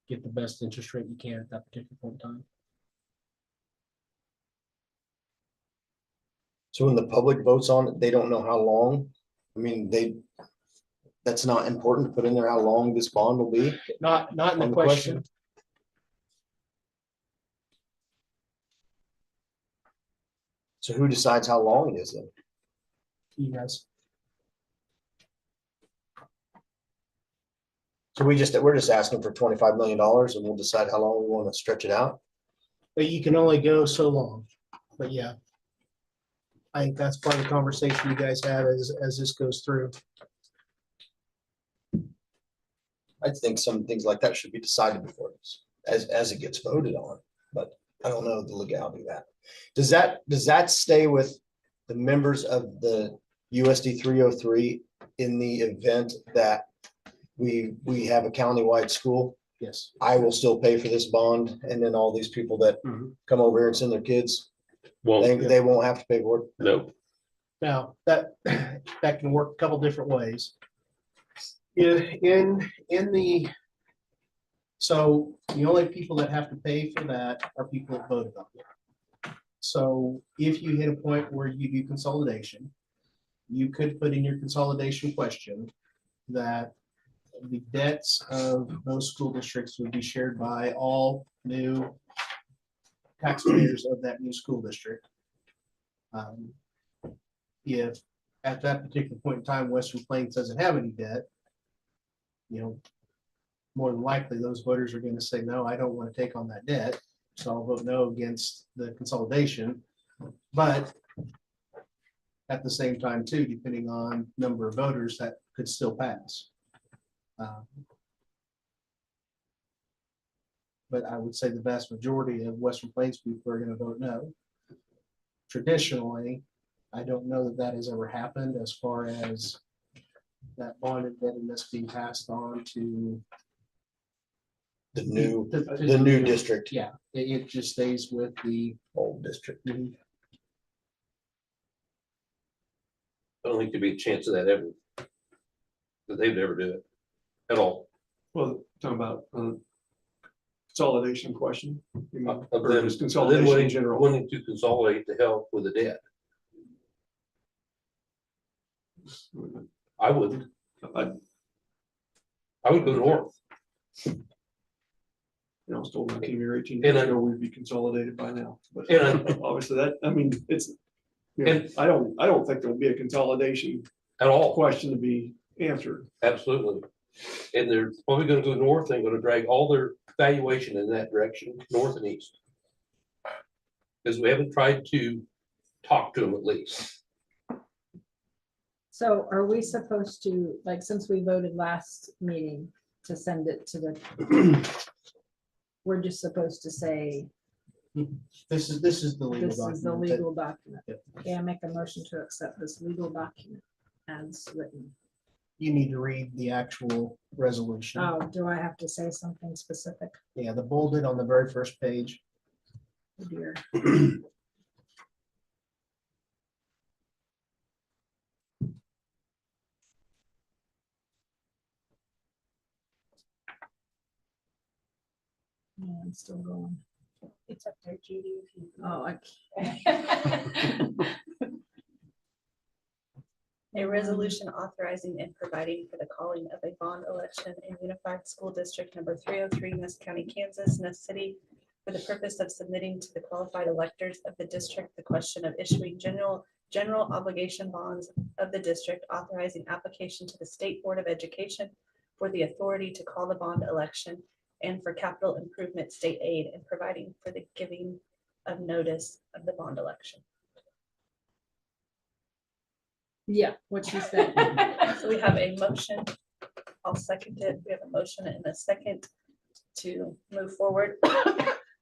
get the best interest rate you can at that particular point in time. So when the public votes on it, they don't know how long. I mean, that's not important to put in there how long this bond will be. Not in On the the question. So who decides how long it is then? You guys. So we're just asking for $25 million and we'll decide how long we want to stretch it out. But you can only go so long. But yeah. I think that's part of the conversation you guys have as this goes through. I think some things like that should be decided before this, as it gets voted on, but I don't know the legality of that. Does that stay with the members of the USD 303 in the event that we have a countywide school? Yes. I will still pay for this bond, and then all these people that come over here and send their kids, Well, they won't have to pay for it. no, Now, that can work a couple different ways. So the only people that have to pay for that are people that voted on it. So if you hit a point where you do consolidation, you could put in your consolidation question that the debts of those school districts would be shared by all new taxpayers of that new school district. If at that particular point in time, Western Plains doesn't have any debt, more than likely those voters are going to say, no, I don't want to take on that debt. So I'll vote no against the consolidation. But at the same time too, depending on number of voters, that could still pass. But I would say the vast majority of Western Plains people are going to vote no. Traditionally, I don't know that has ever happened as far as that bond indebtedness being passed on to The new district. Yeah, it just stays with the old district. I don't think there'd be a chance of that ever. That they'd never do it at all. Well, talking about consolidation question. You mean, Of or them, just them consolidation in general. wanting to consolidate to help with the debt. I wouldn't. I would go north. You know, I was told when I came here 18 And years I- ago, we'd be consolidated by now. But And I- obviously that, I mean, it's, you know, And- I don't think there'll be a consolidation At all. question to be answered. Absolutely. And they're probably gonna go north and gonna drag all their valuation in that direction, north and east. Because we haven't tried to talk to them at least. so are we supposed to, like, since we voted last meeting to send it to the, we're just supposed to say, this is the legal this is the document. legal document. Yep. Okay, I make a motion to accept this legal document as written. You need to read the actual resolution. Oh, do I have to say something specific? Yeah, the bolded on the very first page. Oh, dear. I'm still going. It's up there, Judy. If you. Oh, I A resolution authorizing and providing for the calling of a bond election in Unified School District Number 303, Ness County, Kansas, Ness City, for the purpose of submitting to the qualified electors of the district the question of issuing general obligation bonds of the district, authorizing application to the State Board of Education for the authority to call the bond election, and for capital improvement state aid, and providing for the giving of notice of the bond election. Yeah, what she said. So we have a motion. I'll second it. We have a motion and a second to move forward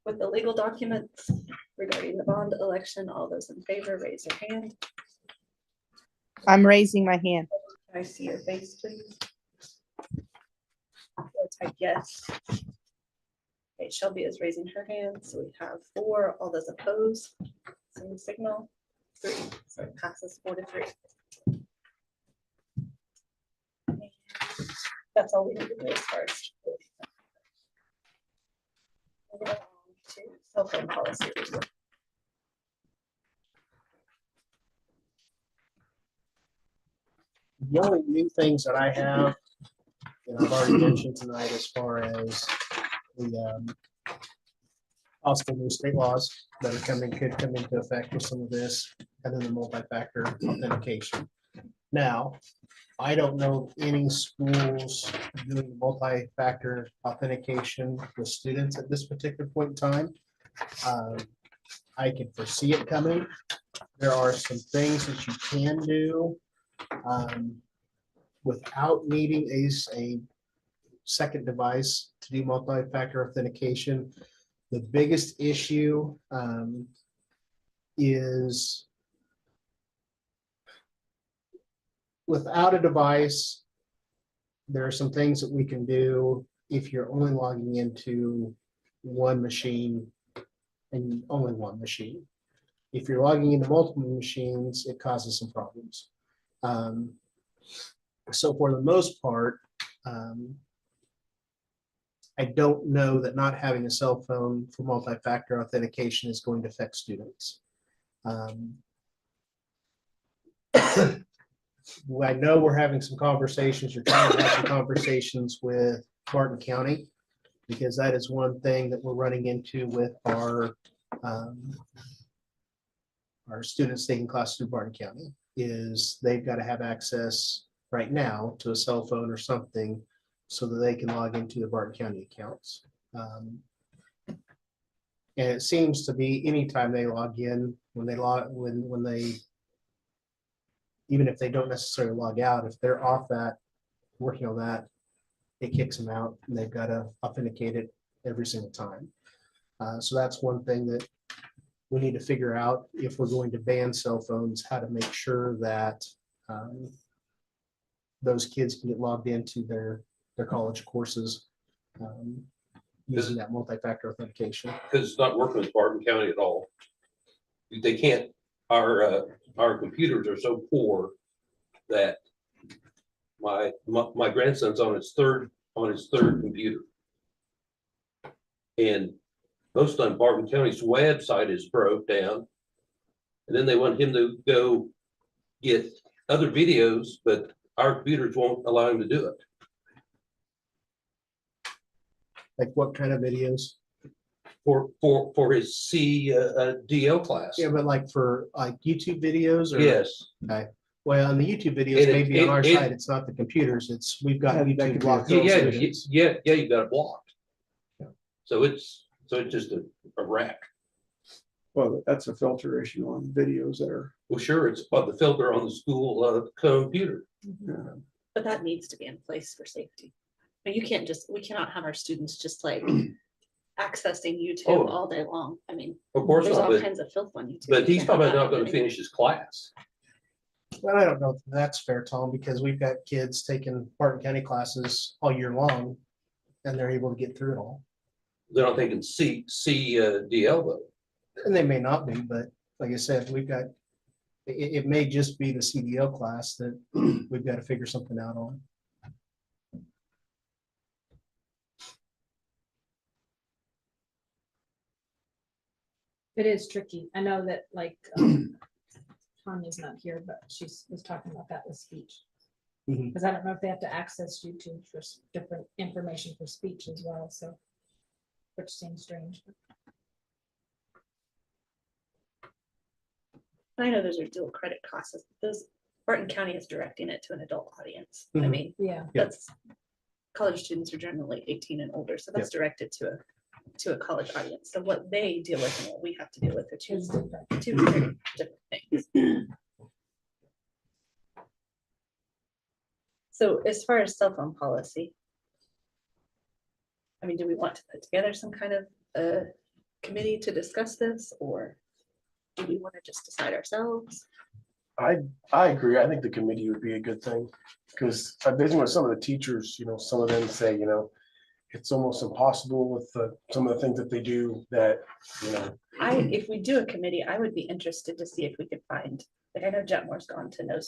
with the legal documents regarding the bond election. All those in favor, raise your hand. I'm raising my hand. Can I see your face, please? I'll type yes. Okay, Shelby is raising her hand. So we have 4. All those opposed, same signal. 3. So it passes 4-3. That's all we need to do as far as. Moving on to cell phone policy review. The only new things that I have, and I've already mentioned tonight as far as the possible new state laws that are could come into effect with some of this, and then the multi-factor authentication. Now, I don't know of any schools doing multi-factor authentication with students at this particular point in time. I can foresee it coming. There are some things that you can do without needing a second device to do multi-factor authentication. The biggest issue is without a device, there are some things that we can do if you're only logging into one machine and only one machine. If you're logging into multiple machines, it causes some problems. So for the most part, I don't know that not having a cell phone for multi-factor authentication is going to affect students. I know we're having some conversations, you're trying to have some conversations with Martin County, because that is one thing that we're running into with our students taking classes through Martin County, is they've got to have access right now to a cell phone or something so that they can log into the Barton County accounts. And it seems to be anytime they log in, when they even if they don't necessarily log out, if they're off that, working on that, it kicks them out and they've got to authenticate it every single time. So that's one thing that we need to figure out if we're going to ban cell phones, how to make sure that those kids can get logged into their college courses using that multi-factor authentication. Because it's not working with Barton County at all. They can't, our computers are so poor that my grandson's on his third computer. And most of the time Barton County's website is broke down. And then they want him to go get other videos, but our computers won't allow him to do it. Like what kind of videos? For his CDL class. Yeah, but like for like YouTube videos or? Yes. Okay. Well, on the YouTube videos, And maybe on our side, it's not the computers, it's, we've got That could YouTube be blocked. a Yeah, filter. you got it blocked. So it's just a wreck. Well, that's a filter issue on videos that are. Well, sure, it's about the filter on the school computer. But that needs to be in place for safety. But you can't just, we cannot have our students just like accessing YouTube Oh. all day long. I mean, Of course there's not, all but, kinds of filth on YouTube. but You he's can't have probably that not gonna happening. finish his class. Well, I don't know if that's fair, Tom, because we've got kids taking Barton County classes all year long and they're able to get through it all. They're not thinking CDL though. And they may not be, but like I said, we've got, it may just be the CDL class that we've got to figure something out on. It is tricky. I know that like Tanya's not here, but was talking about that with speech. Mhm. Because I don't know if they have to access YouTube for different information for speech as well, so. Which seems strange. I know those are dual credit classes. Those, Barton County is directing it to an adult audience. I Mhm. mean, Yeah. Yeah. that's, college students are generally 18 and older, so that's directed to a college audience. So what they deal with and what we have to deal with are two It's different. very different things. So as far as cell phone policy, I mean, do we want to put together some kind of committee to discuss this, or do we want to just decide ourselves? I agree. I think the committee would be a good thing, because I've been with some of the teachers, some of them say, it's almost impossible with some of the things that they do that, If we do a committee, I would be interested to see if we could find, like, I know Jetmore's gone to no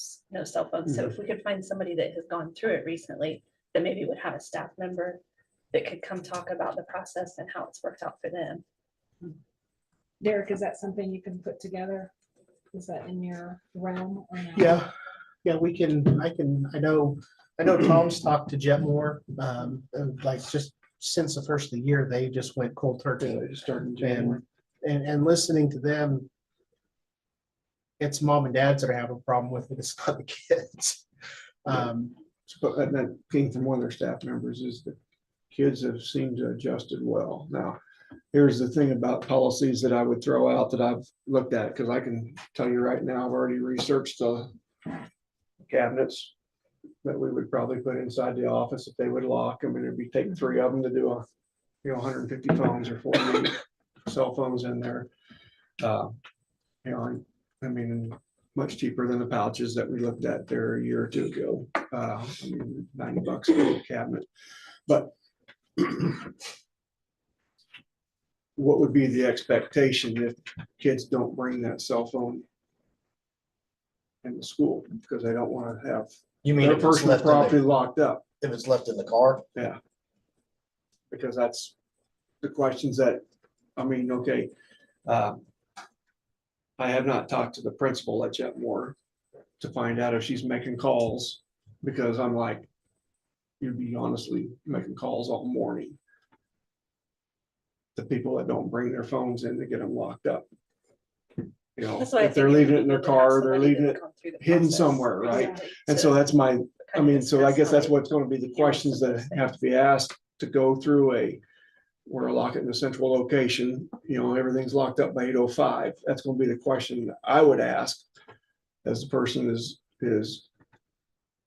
cell phones, so if we could find somebody that has gone through it recently, that maybe would have a staff member that could come talk about the process and how it's worked out for them. Derek, is that something you can put together? Is that in your realm or no? Yeah, I know Tom's talked to Jetmore, like just since the first of the year, they just went cold turkey. They just started in January. And listening to them, it's mom and dads that are having a problem with it, it's not the kids. But that came from one of their staff members, is the kids have seemed to adjusted well. Now, here's the thing about policies that I would throw out that I've looked at, because I can tell you right now, I've already researched the cabinets that we would probably put inside the office if they would lock. I mean, it'd be taking 3 of them to do 150 phones or 40 cell phones in there. I mean, much cheaper than the pouches that we looked at there a year or two ago. I mean, $90 for a cabinet. But what would be the expectation if kids don't bring that cell phone in the school because they don't want to have You mean their if it's personal left in property the, locked up? if it's left in the car? Yeah. Because that's the questions that, I mean, okay. I have not talked to the principal at Jetmore to find out if she's making calls, because I'm like, you'd be honestly making calls all morning. The people that don't bring their phones in to get them locked up. That's why I If they're think leaving it in their we would have car, they're somebody leaving that's it gone through the hidden process somewhere, right? recently And to so that's my, I kind of mean, so I discuss guess that's how what's gonna be the deal with questions some of that those have to be asked to go through we're gonna lock it in a central location, everything's locked up by 8:05. That's gonna be the question that I would ask as the person is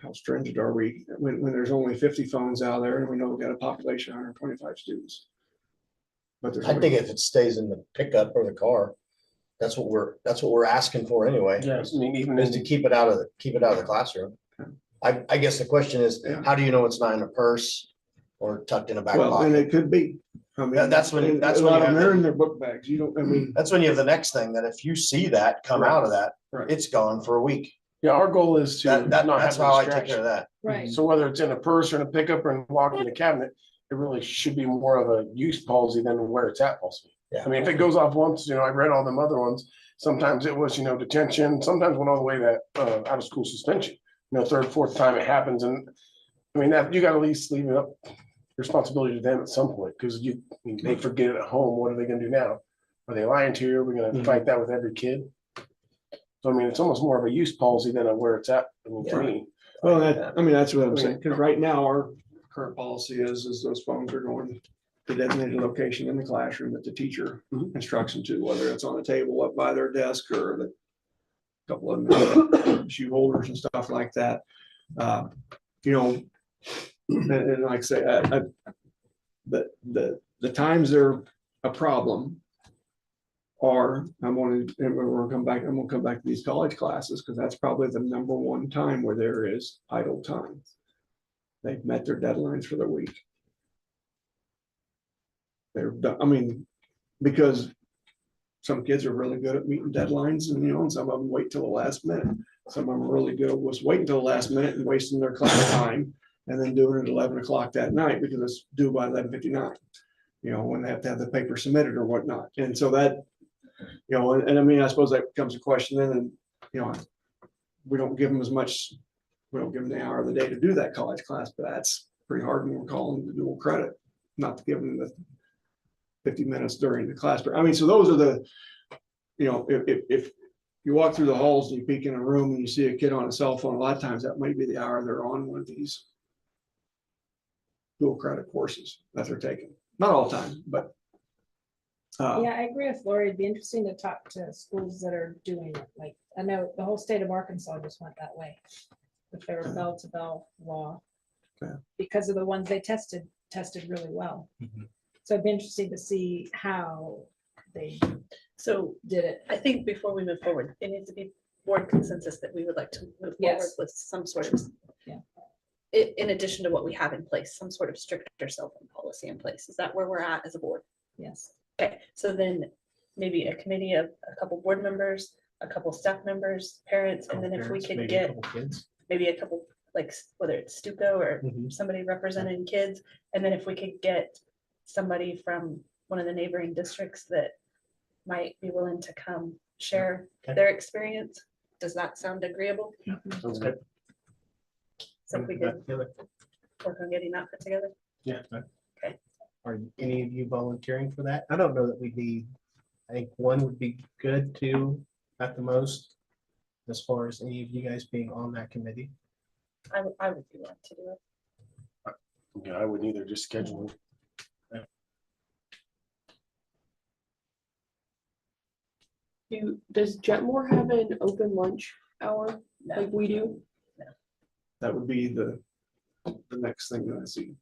how stringent are we when there's only 50 phones out there and we know we've got a population of 125 students? But there's I think if it stays in the pickup or the car, that's what we're asking for anyway. yes, I mean, even Is to keep it out of the classroom. I guess the question is, Yeah. how do you know it's not in a purse or tucked in a back well, and pocket? it could be. I mean, That's when and you a lot of have them are the- in their book bags. You don't. I mean, That's when you have the next thing, that if you see that come out of that, right. it's gone for a week. Yeah, our goal is to not have That's the how I take care distraction. of that. Right. So whether it's in a purse or in a pickup or locked in a cabinet, it really should be more of a use policy than where it's at policy. Yeah. I mean, if it goes off once, I read all them other ones. Sometimes it was, detention, sometimes went all the way to out of school suspension. Third, fourth time it happens. And I mean, that you got to at least leave it up responsibility to them at some point, because they forget it at home. What are they going to do now? Are they lying to you? Are we going to fight that with every kid? So I mean, it's almost more of a use policy than a where it's at. I mean, to me. Well, that's what I'm saying. Because right now our current policy is those phones are going to designated location in the classroom that the teacher instructs them to, whether it's on a table up by their desk or the couple of them shoe holders and stuff like that. And like I say, the times they're a problem are, I'm gonna come back to these college classes, because that's probably the number one time where there is idle time. They've met their deadlines for the week. They're done, I mean, because some kids are really good at meeting deadlines, and some of them wait till the last minute. Some of them are really good at waiting till the last minute and wasting their class time and then doing it at 11 o'clock that night because it's due by 11:59, when they have to have the paper submitted or whatnot. And so You know, and I mean, I suppose that becomes a question then, and, you know, we don't give them as much, we don't give them the hour of the day to do that college class, but that's pretty hard when we're calling the dual credit, not to give them the 50 minutes during the class. But I mean, so those are the, you know, if you walk through the halls and you peek in a room and you see a kid on a cell phone, a lot of times that might be the hour they're on one of these dual credit courses that they're taking. Not all the time, but. Yeah, I agree with Lori. It'd be interesting to talk to schools that are doing it. Like, I know the whole state of Arkansas just went that way. With their bell to bell law. Yeah. Because of the ones they tested really well. So it'd be interesting to see how they So did it. I think before we move forward, it needs to be board consensus that we would like to move forward Yes. with some sort of. Yeah. In addition to what we have in place, some sort of stricter cell phone policy in place. Is that where we're at as a board? Yes. Okay, so then maybe a committee of a couple board members, a couple staff members, parents, and then if we Parents, could maybe a get couple kids. maybe a couple, like whether it's Stuco or Mhm. somebody representing kids, and then if we could get somebody from one of the neighboring districts that might be willing to come share Okay. their experience. Does that sound agreeable? Sounds good. So if we could work on getting that put together. Yeah. Okay. Are any of you volunteering for that? I don't know that we need, I think one would be good, two at the most, as far as any of you guys being on that committee. I would be willing to do it. Yeah, I would either just schedule. Does Jetmore have an open lunch hour like we do? That would be the next thing that I see.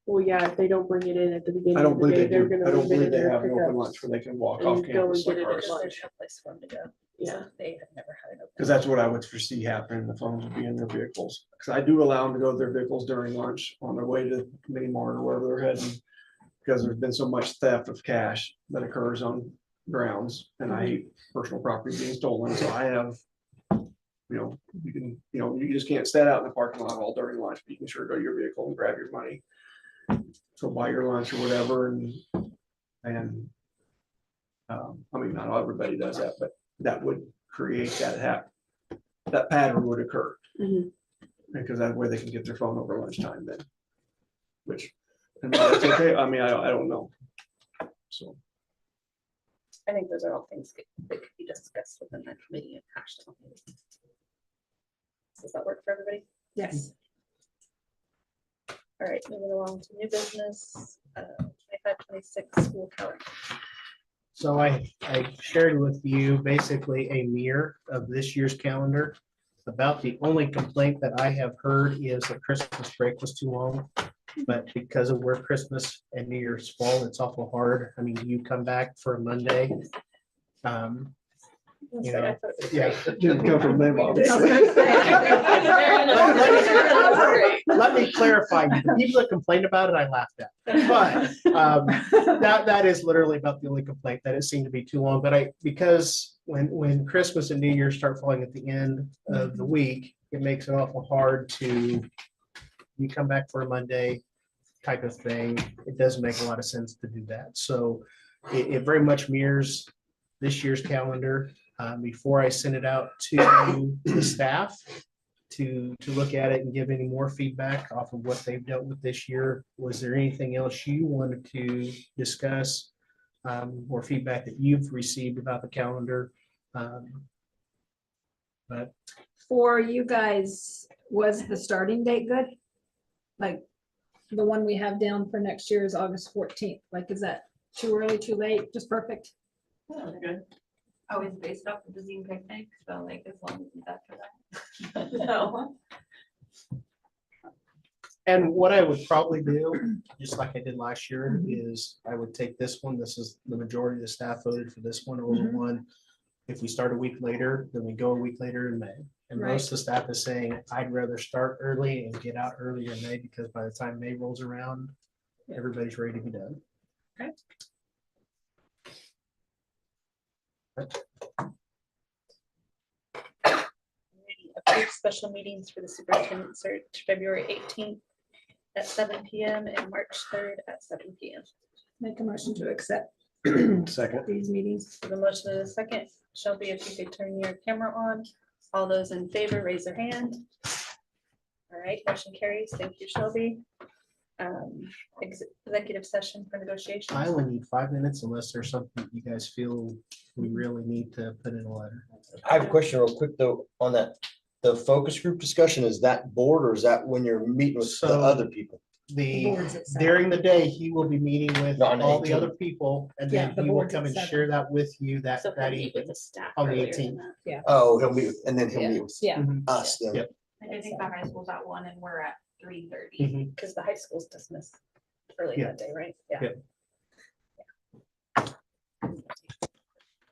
Well, yeah, if they don't bring it in at the beginning I don't of the believe day, they they're do. gonna. I don't leave it believe in they their have an open pickups. lunch where they can walk and off go and campus get like it at ours. lunch. There's no place for them to go. Yeah. So they have never had an open. Because that's what I would foresee happening. The phones would be in their vehicles. Because I do allow them to go to their vehicles during lunch on their way to mini mart or wherever they're heading. Because there's been so much theft of cash that occurs on grounds and I hate personal property being stolen. So I have, you know, you can, you know, you just can't stand out in the parking lot all during lunch, but you can sure go to your vehicle and grab your money. So buy your lunch or whatever and I mean, not everybody does that, but that would create that pattern would occur. Mhm. Because that way they can get their phone over lunchtime then. Which, I mean, that's okay. I mean, I don't know. So, I think those are all things that could be discussed within that committee and hashed out. Does that work for everybody? Yes. All right, moving along to new business, 25-26 school calendar. So I shared with you basically a mirror of this year's calendar. About the only complaint that I have heard is that Christmas break was too long. But because of where Christmas and New Year's fall, it's awful hard. I mean, you come back for a Monday. You know, yeah. didn't come from them, obviously. Let me clarify, the people that complained about it, I laughed at. But that is literally about the only complaint, that it seemed to be too long. But because when Christmas and New Year start falling at the end of the week, it makes it awful hard to, you come back for a Monday type of thing. It doesn't make a lot of sense to do that. So it very much mirrors this year's calendar. Before I send it out to the staff to look at it and give any more feedback off of what they've dealt with this year, was there anything else you wanted to discuss or feedback that you've received about the calendar? But For you guys, was the starting date good? Like the one we have down for next year is August 14th. Like, is that too early, too late, just perfect? Good. Always based off of the Zine picnic, so like as long as it's after that. No. and what I would probably do, just like I did last year, is I would take this one. This is the majority of the staff voted for this one over one. If we start a week later, then we go a week later in May. And most of the staff is saying, I'd rather start early and get out earlier in May, because by the time May rolls around, everybody's ready to be done. Okay. Approve special meetings for the superintendent search, February 18th at 7 PM and March 3rd at 7 PM. Make a motion to accept Second. these meetings. The motion in a second. Shelby, if you could turn your camera on. All those in favor, raise their hand. All right, motion carries. Thank you, Shelby. Executive session for negotiations. I only need 5 minutes unless there's something you guys feel we really need to put in a letter. I have a question real quick though, on that, the focus group discussion, is that board or is that when you're meeting with the So- other people? During the day, he will be meeting with No, on the all the 18th. other people and Yeah, then the he will board's come at and 7. share that with you that, So that he'll meet with evening. the staff on the earlier than 18th. that. Oh, he'll meet, and then he'll Yeah. meet with Yeah. us then. Yep. I think the high school's at 1 and we're at 3:30. Mhm. Because the high school's dismissed early Yeah. that day, right? Yeah. Yep.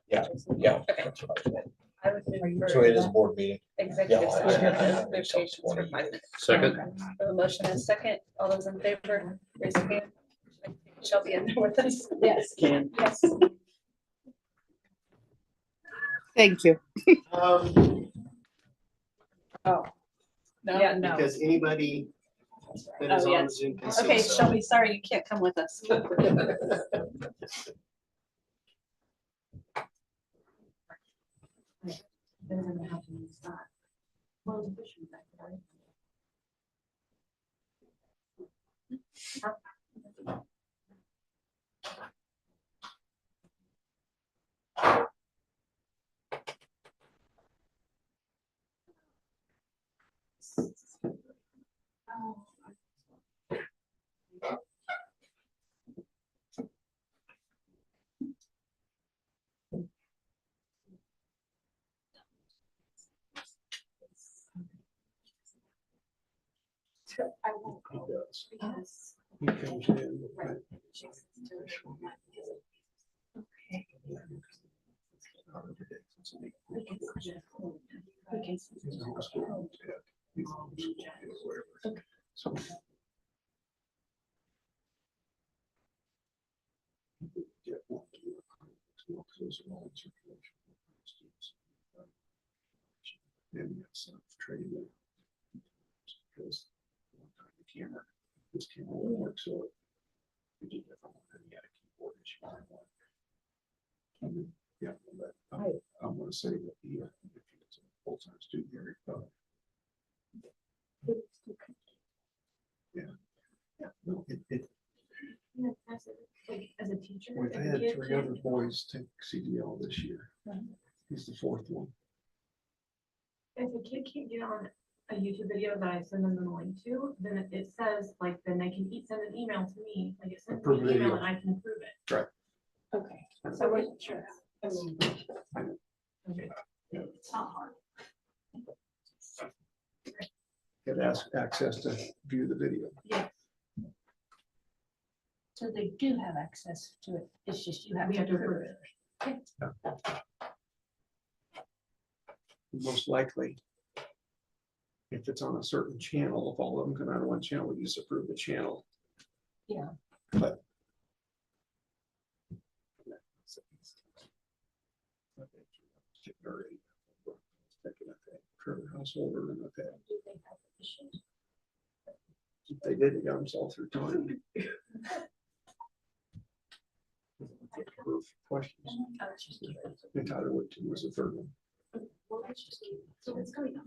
Yeah, yeah. Okay. That's what I was saying. I would move for So it is a board meeting. executive Yeah, session I- for negotiations for 5 minutes. Second. The motion is second. All those in favor, raise your hand. Shelby in there with us. Yes. Yes. Thank you. Yeah, no. Because anybody that is Oh, yeah. on Zoom can see. Okay, so. Shelby, sorry, you can't come with us. He does. He comes in. And it's trading. Because the camera, this camera won't work, so we did different one, and he had a keyboard issue. Yeah, but I'm gonna say that he, if he's a full-time student here, yeah, no, As a teacher. we've had 3 other boys take CDL this year. He's the 4th one. If a kid can't get on a YouTube video that I send them the link to, then it says, like, then they can send an email to me, like it sends me Approve an email video. and I can approve it. Okay. So I wasn't sure. It's not hard. Get access to view the video. So they do have access to it. It's just you have We to have to approve approve it. Most likely, if it's on a certain channel, if all of them come out of one channel, we just approve the channel. Yeah. But. Householder and okay. If they did, they got themselves through time. Questions. And Tyler Woodton was the 3rd one. So it's going on.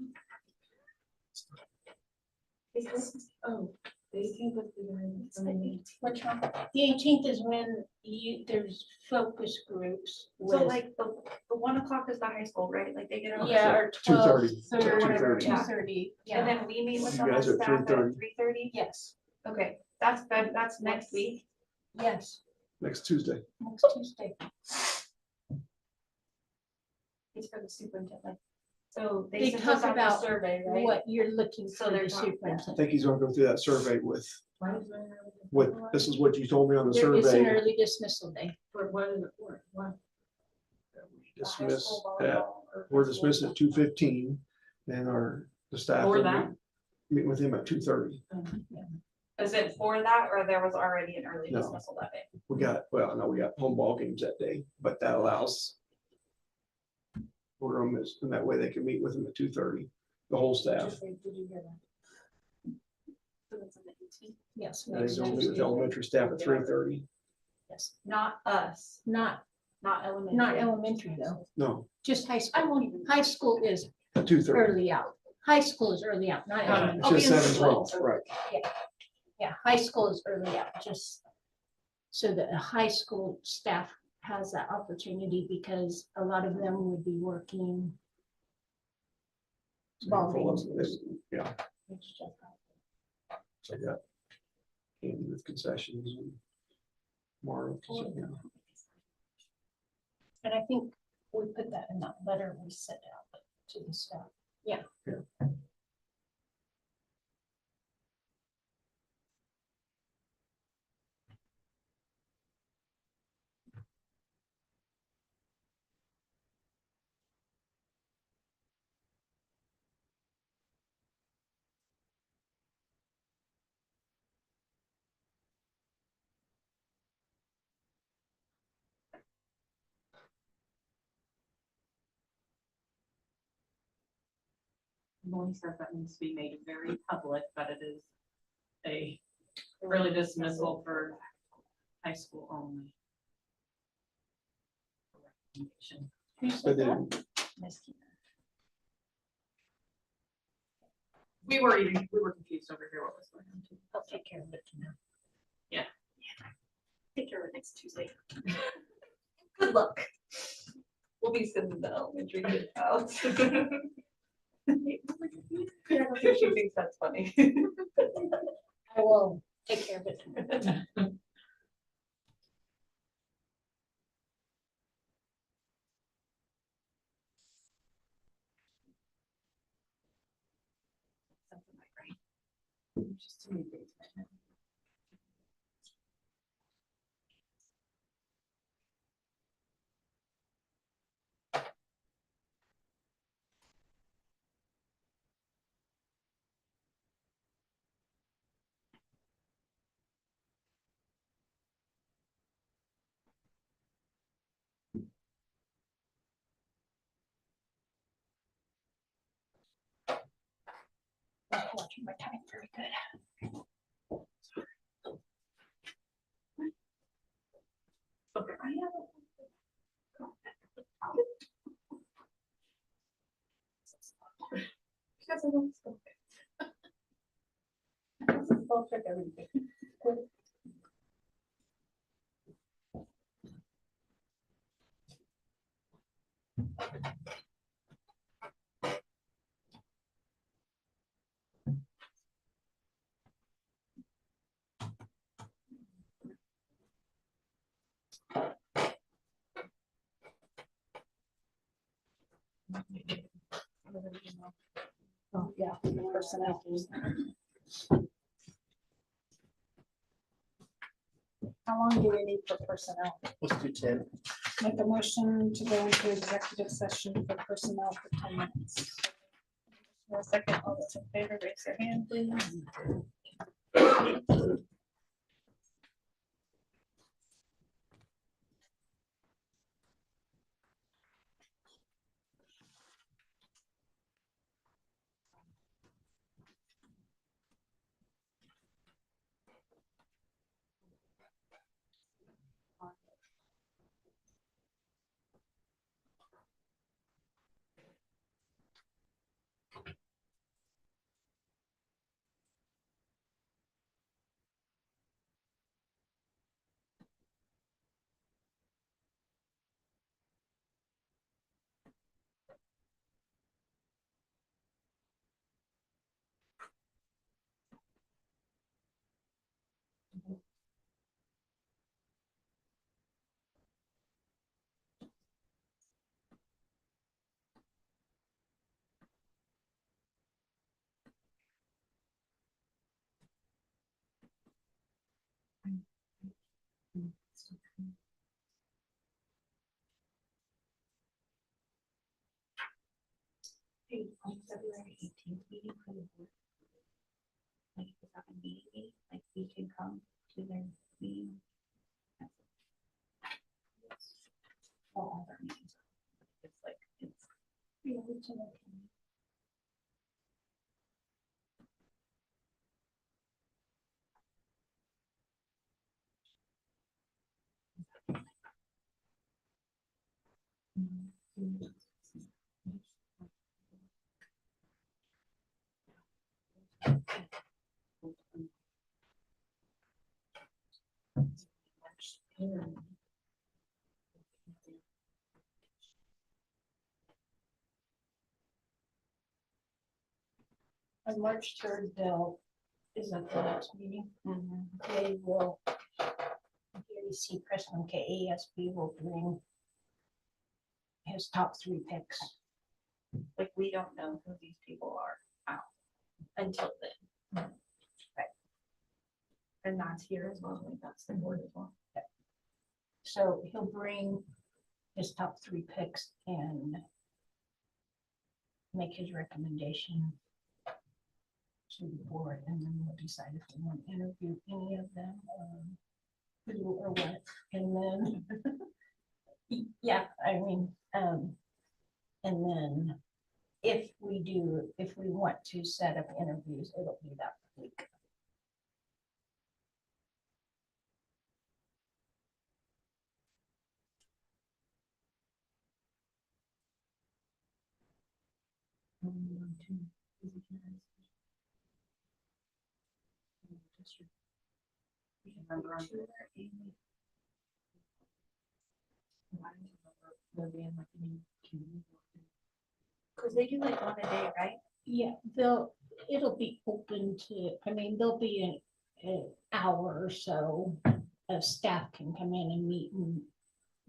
Oh, the 18th of the. Which one? The 18th is when there's focus groups. So like the 1 o'clock is the high school, right? Like they get on. Yeah, or 2:30. 12:30. 2:30. 2:30, And yeah, then we meet with You them guys as are staff at 3:30. 3:30. yes, Okay, that's next week. yes, Next Tuesday. next Tuesday. It's for the superintendent. So They they sent talk us out about the survey, right? What you're looking So for they're the talking- I superintendent. think he's gonna go through that survey with what, this is what you told me on the There is an survey. early dismissal day. For what is it for? What? Dismiss at, we're dismissing at 2:15, and the staff. For will that? Meet with him at 2:30. Is it for that or there was already an early No. dismissal that day? We got home ball games that day, but that allows. For them is, and that way they can meet with him at 2:30, the whole staff. Yes. And he's next gonna meet with Tuesday. elementary staff at 3:30. Yes, Not us, not not elementary though, No, just high I school. won't even. High school is 2:30. early out. High school is early out, not It's elementary. just 7:12, right? Yeah, high school is early out, just so that a high school staff has that opportunity because a lot of them would be working. Ball games. Yeah. So yeah. Candy with concessions and more. Yeah. And I think we put that in that letter we sent out to the staff. Yeah. Molly says that needs to be made very public, but it is a early dismissal for high school only. But then We were confused over here what was going on too. I'll take care of it now. Take care of it next Tuesday. Good luck. We'll be sending the elementary kids out. I don't think she thinks that's funny. I will take care of it. Just too many things right now. I'm watching my time very good. Okay. Because I don't smoke. I'll check everything. Oh, yeah, personnel. How long do we need for personnel? Let's do 10. Make a motion to go into executive session for personnel for 10 minutes. One second, all those in favor, raise your hand, please. On February 18th meeting for the board. Like, is that a meeting, like, we can come to their meeting? All their meetings. It's like, it's. Yeah, it's okay. On March 3rd, they'll, is that the next meeting? They will, here you see Preston KASB will bring his top 3 picks. Like, we don't know who these people are out until then. Right. And that's here as well, like that's the board as well. Okay. So he'll bring his top 3 picks and make his recommendation to the board, and then we'll decide if we want to interview any of them, who or what, and then, yeah, I mean, and then if we want to set up interviews, it'll be that week. Cause they do like 1 a day, right? Yeah, it'll be open to, I mean, there'll be an hour or so of staff can come in and meet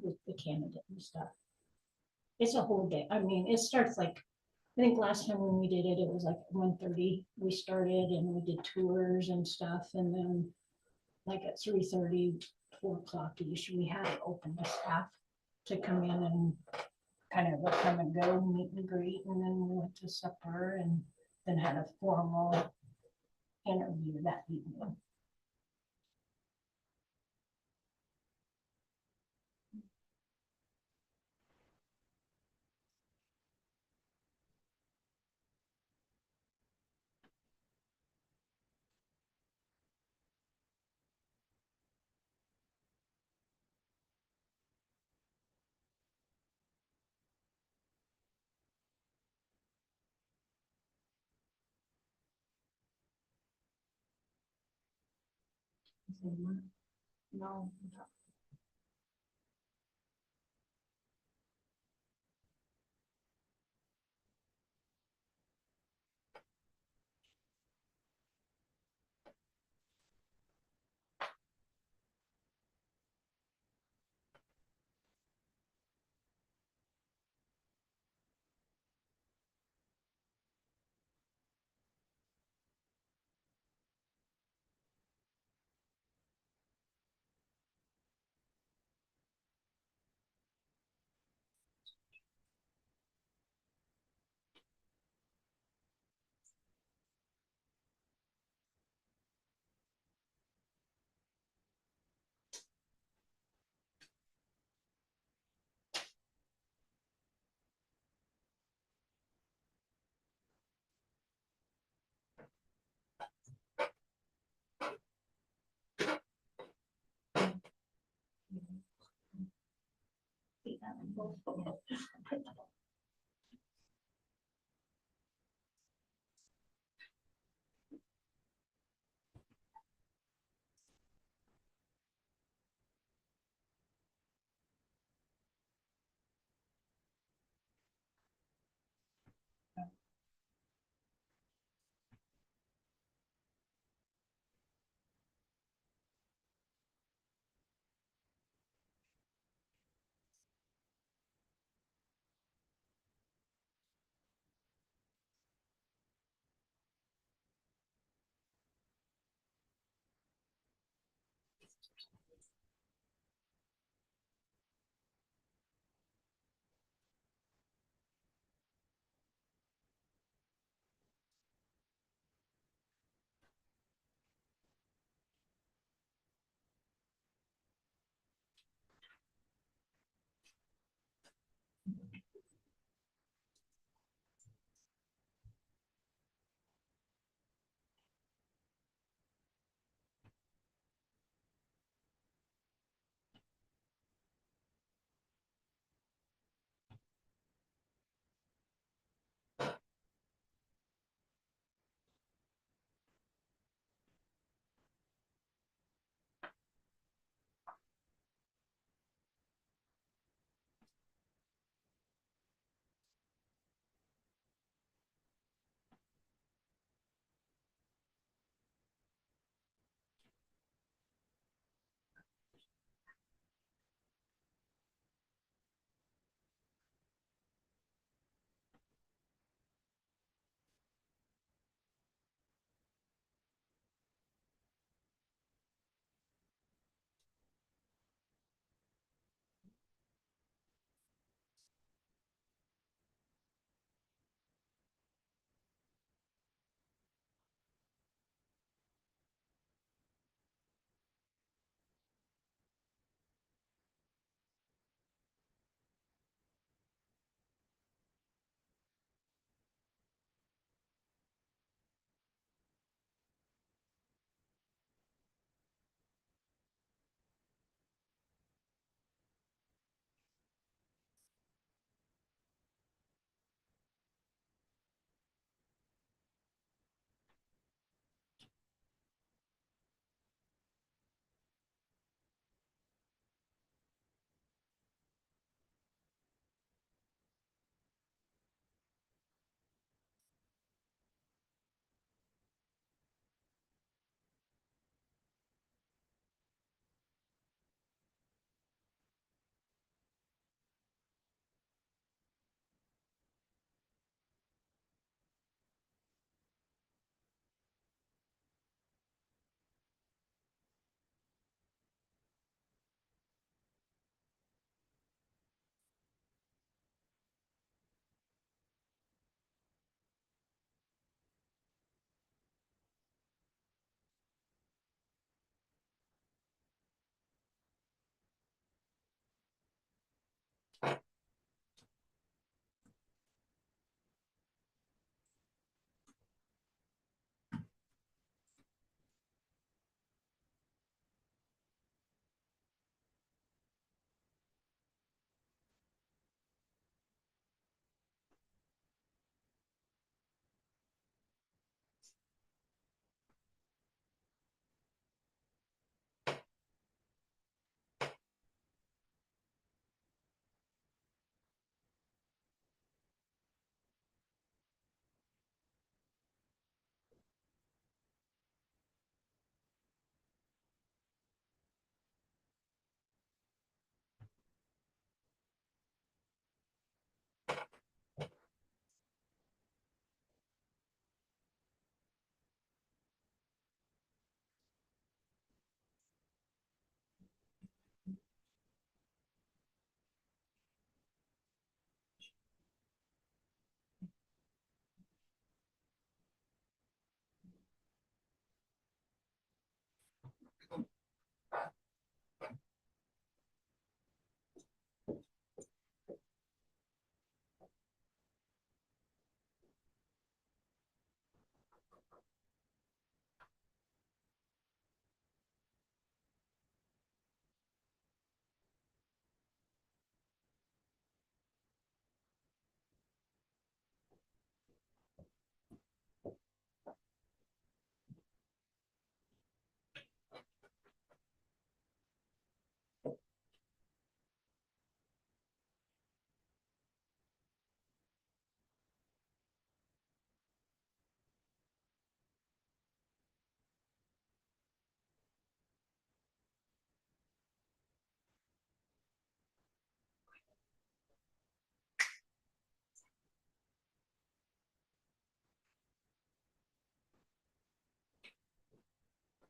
with the candidate and stuff. It's a whole day. I mean, it starts like, I think last time when we did it, it was like 1:30. We started and we did tours and stuff, and then like at 3:30, 4 o'clock ish, we had it open to staff to come in and kind of come and go, meet and greet, and then we went to supper and then had a formal interview that evening. No.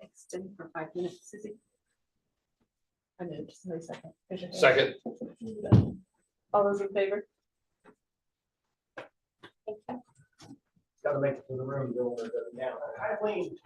extend for 5 minutes, Susie? I know, just wait a second. Raise your hand. Second. All those in favor? Gotta make it to the room, go over, go down. Eileen.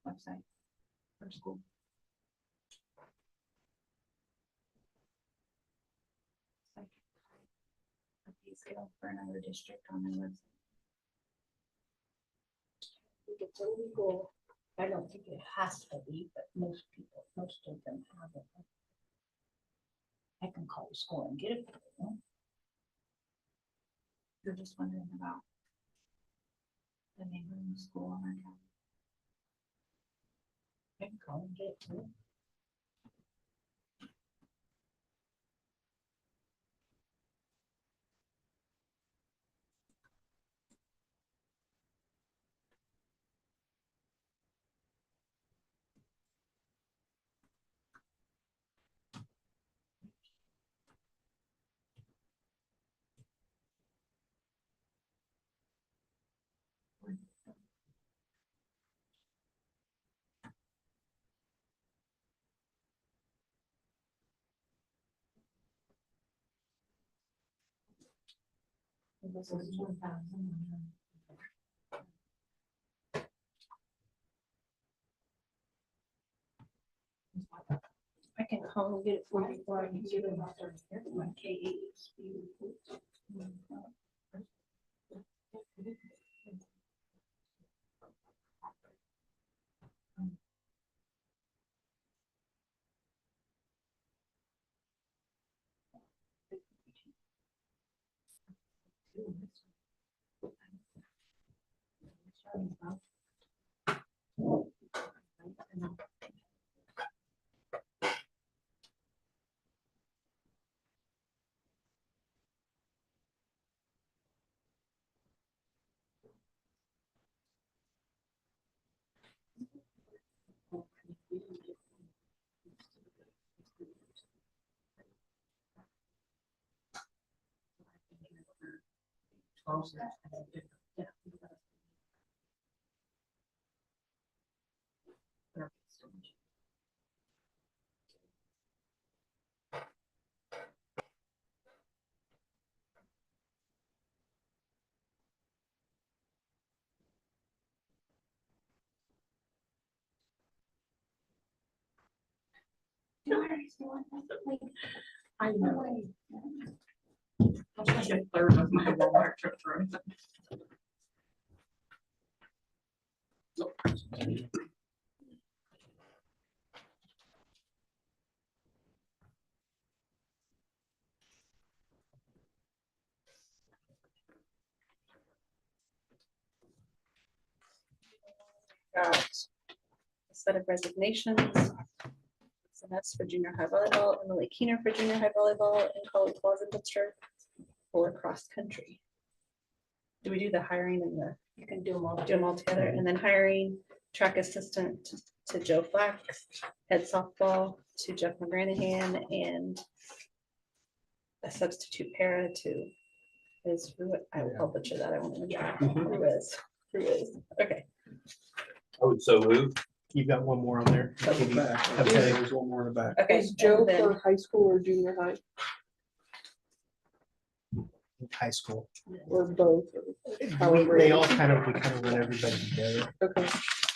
Website for school. Like a pay scale for another district on their website. I think it's illegal. I don't think it has to be, but most people, most of them have it. I can call the school and get it. if they want. You're just wondering about the neighboring school on our county. I can call and get it too. I can call and get it for you before I can get it out there. My K8 is beautiful. I know. I'll try to get a third of my Walmart trip through. Got a set of resignations. So that's for junior high volleyball, Emily Keener for junior high volleyball, and Colin Clausenbitzer for cross country. Do we do the hiring and the, You can do them all. do them all together, and then hiring track assistant to Joe Flack, head softball to Jeff McGranahan, and a substitute para to is I will butcher that. I won't even try. Ruiz. Okay. I would so move. You've got one more on there. Back. Okay. There's one more in the back. Okay. Is Joe and then- for high school or junior high High school. or both? They all kind of, we kind of run everybody together. Okay.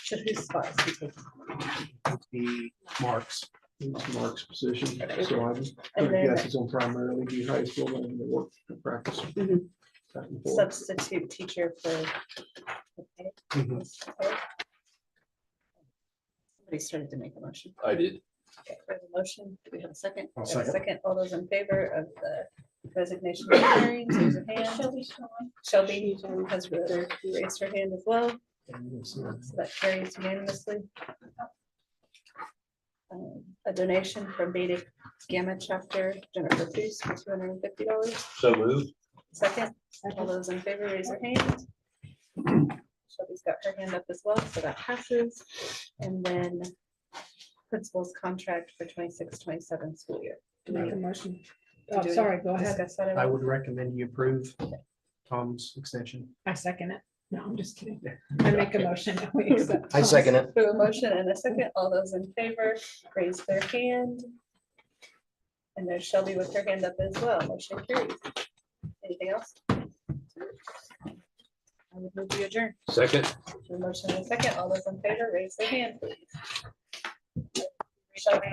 So whose spot is he taking? It'd be Mark's. It's Mark's position, so I'm And gonna then- guess it's on primarily be high school and the work and practice. Mhm. Back and forth. Substitute teacher for. Okay. Mhm. Okay. Somebody started to make a motion. I did. Okay, we have a motion. Do we have a second? I'll We have a second. Second. All those in favor of the resignation of hearings, raise your hand. Shelby has raised her hand as well. So that carries unanimously. A donation from Beta Gamma chapter, Jennifer Priest for $250. So moved. Second, all those in favor, raise your hand. Shelby's got her hand up as well, so that passes. And then principal's contract for 26-27 school year. Make a motion. Do Oh, we sorry, go ahead. discuss that at I all? would recommend you approve Tom's extension. I second it. No, I'm just kidding. I make a motion. that we accept I second it. We have a motion and a second. All those in favor, raise their hand. And there's Shelby with her hand up as well. Motion carries. Anything else? I would move to adjourn. Second. A motion and a second. All those in favor, raise their hand, please. Shelby,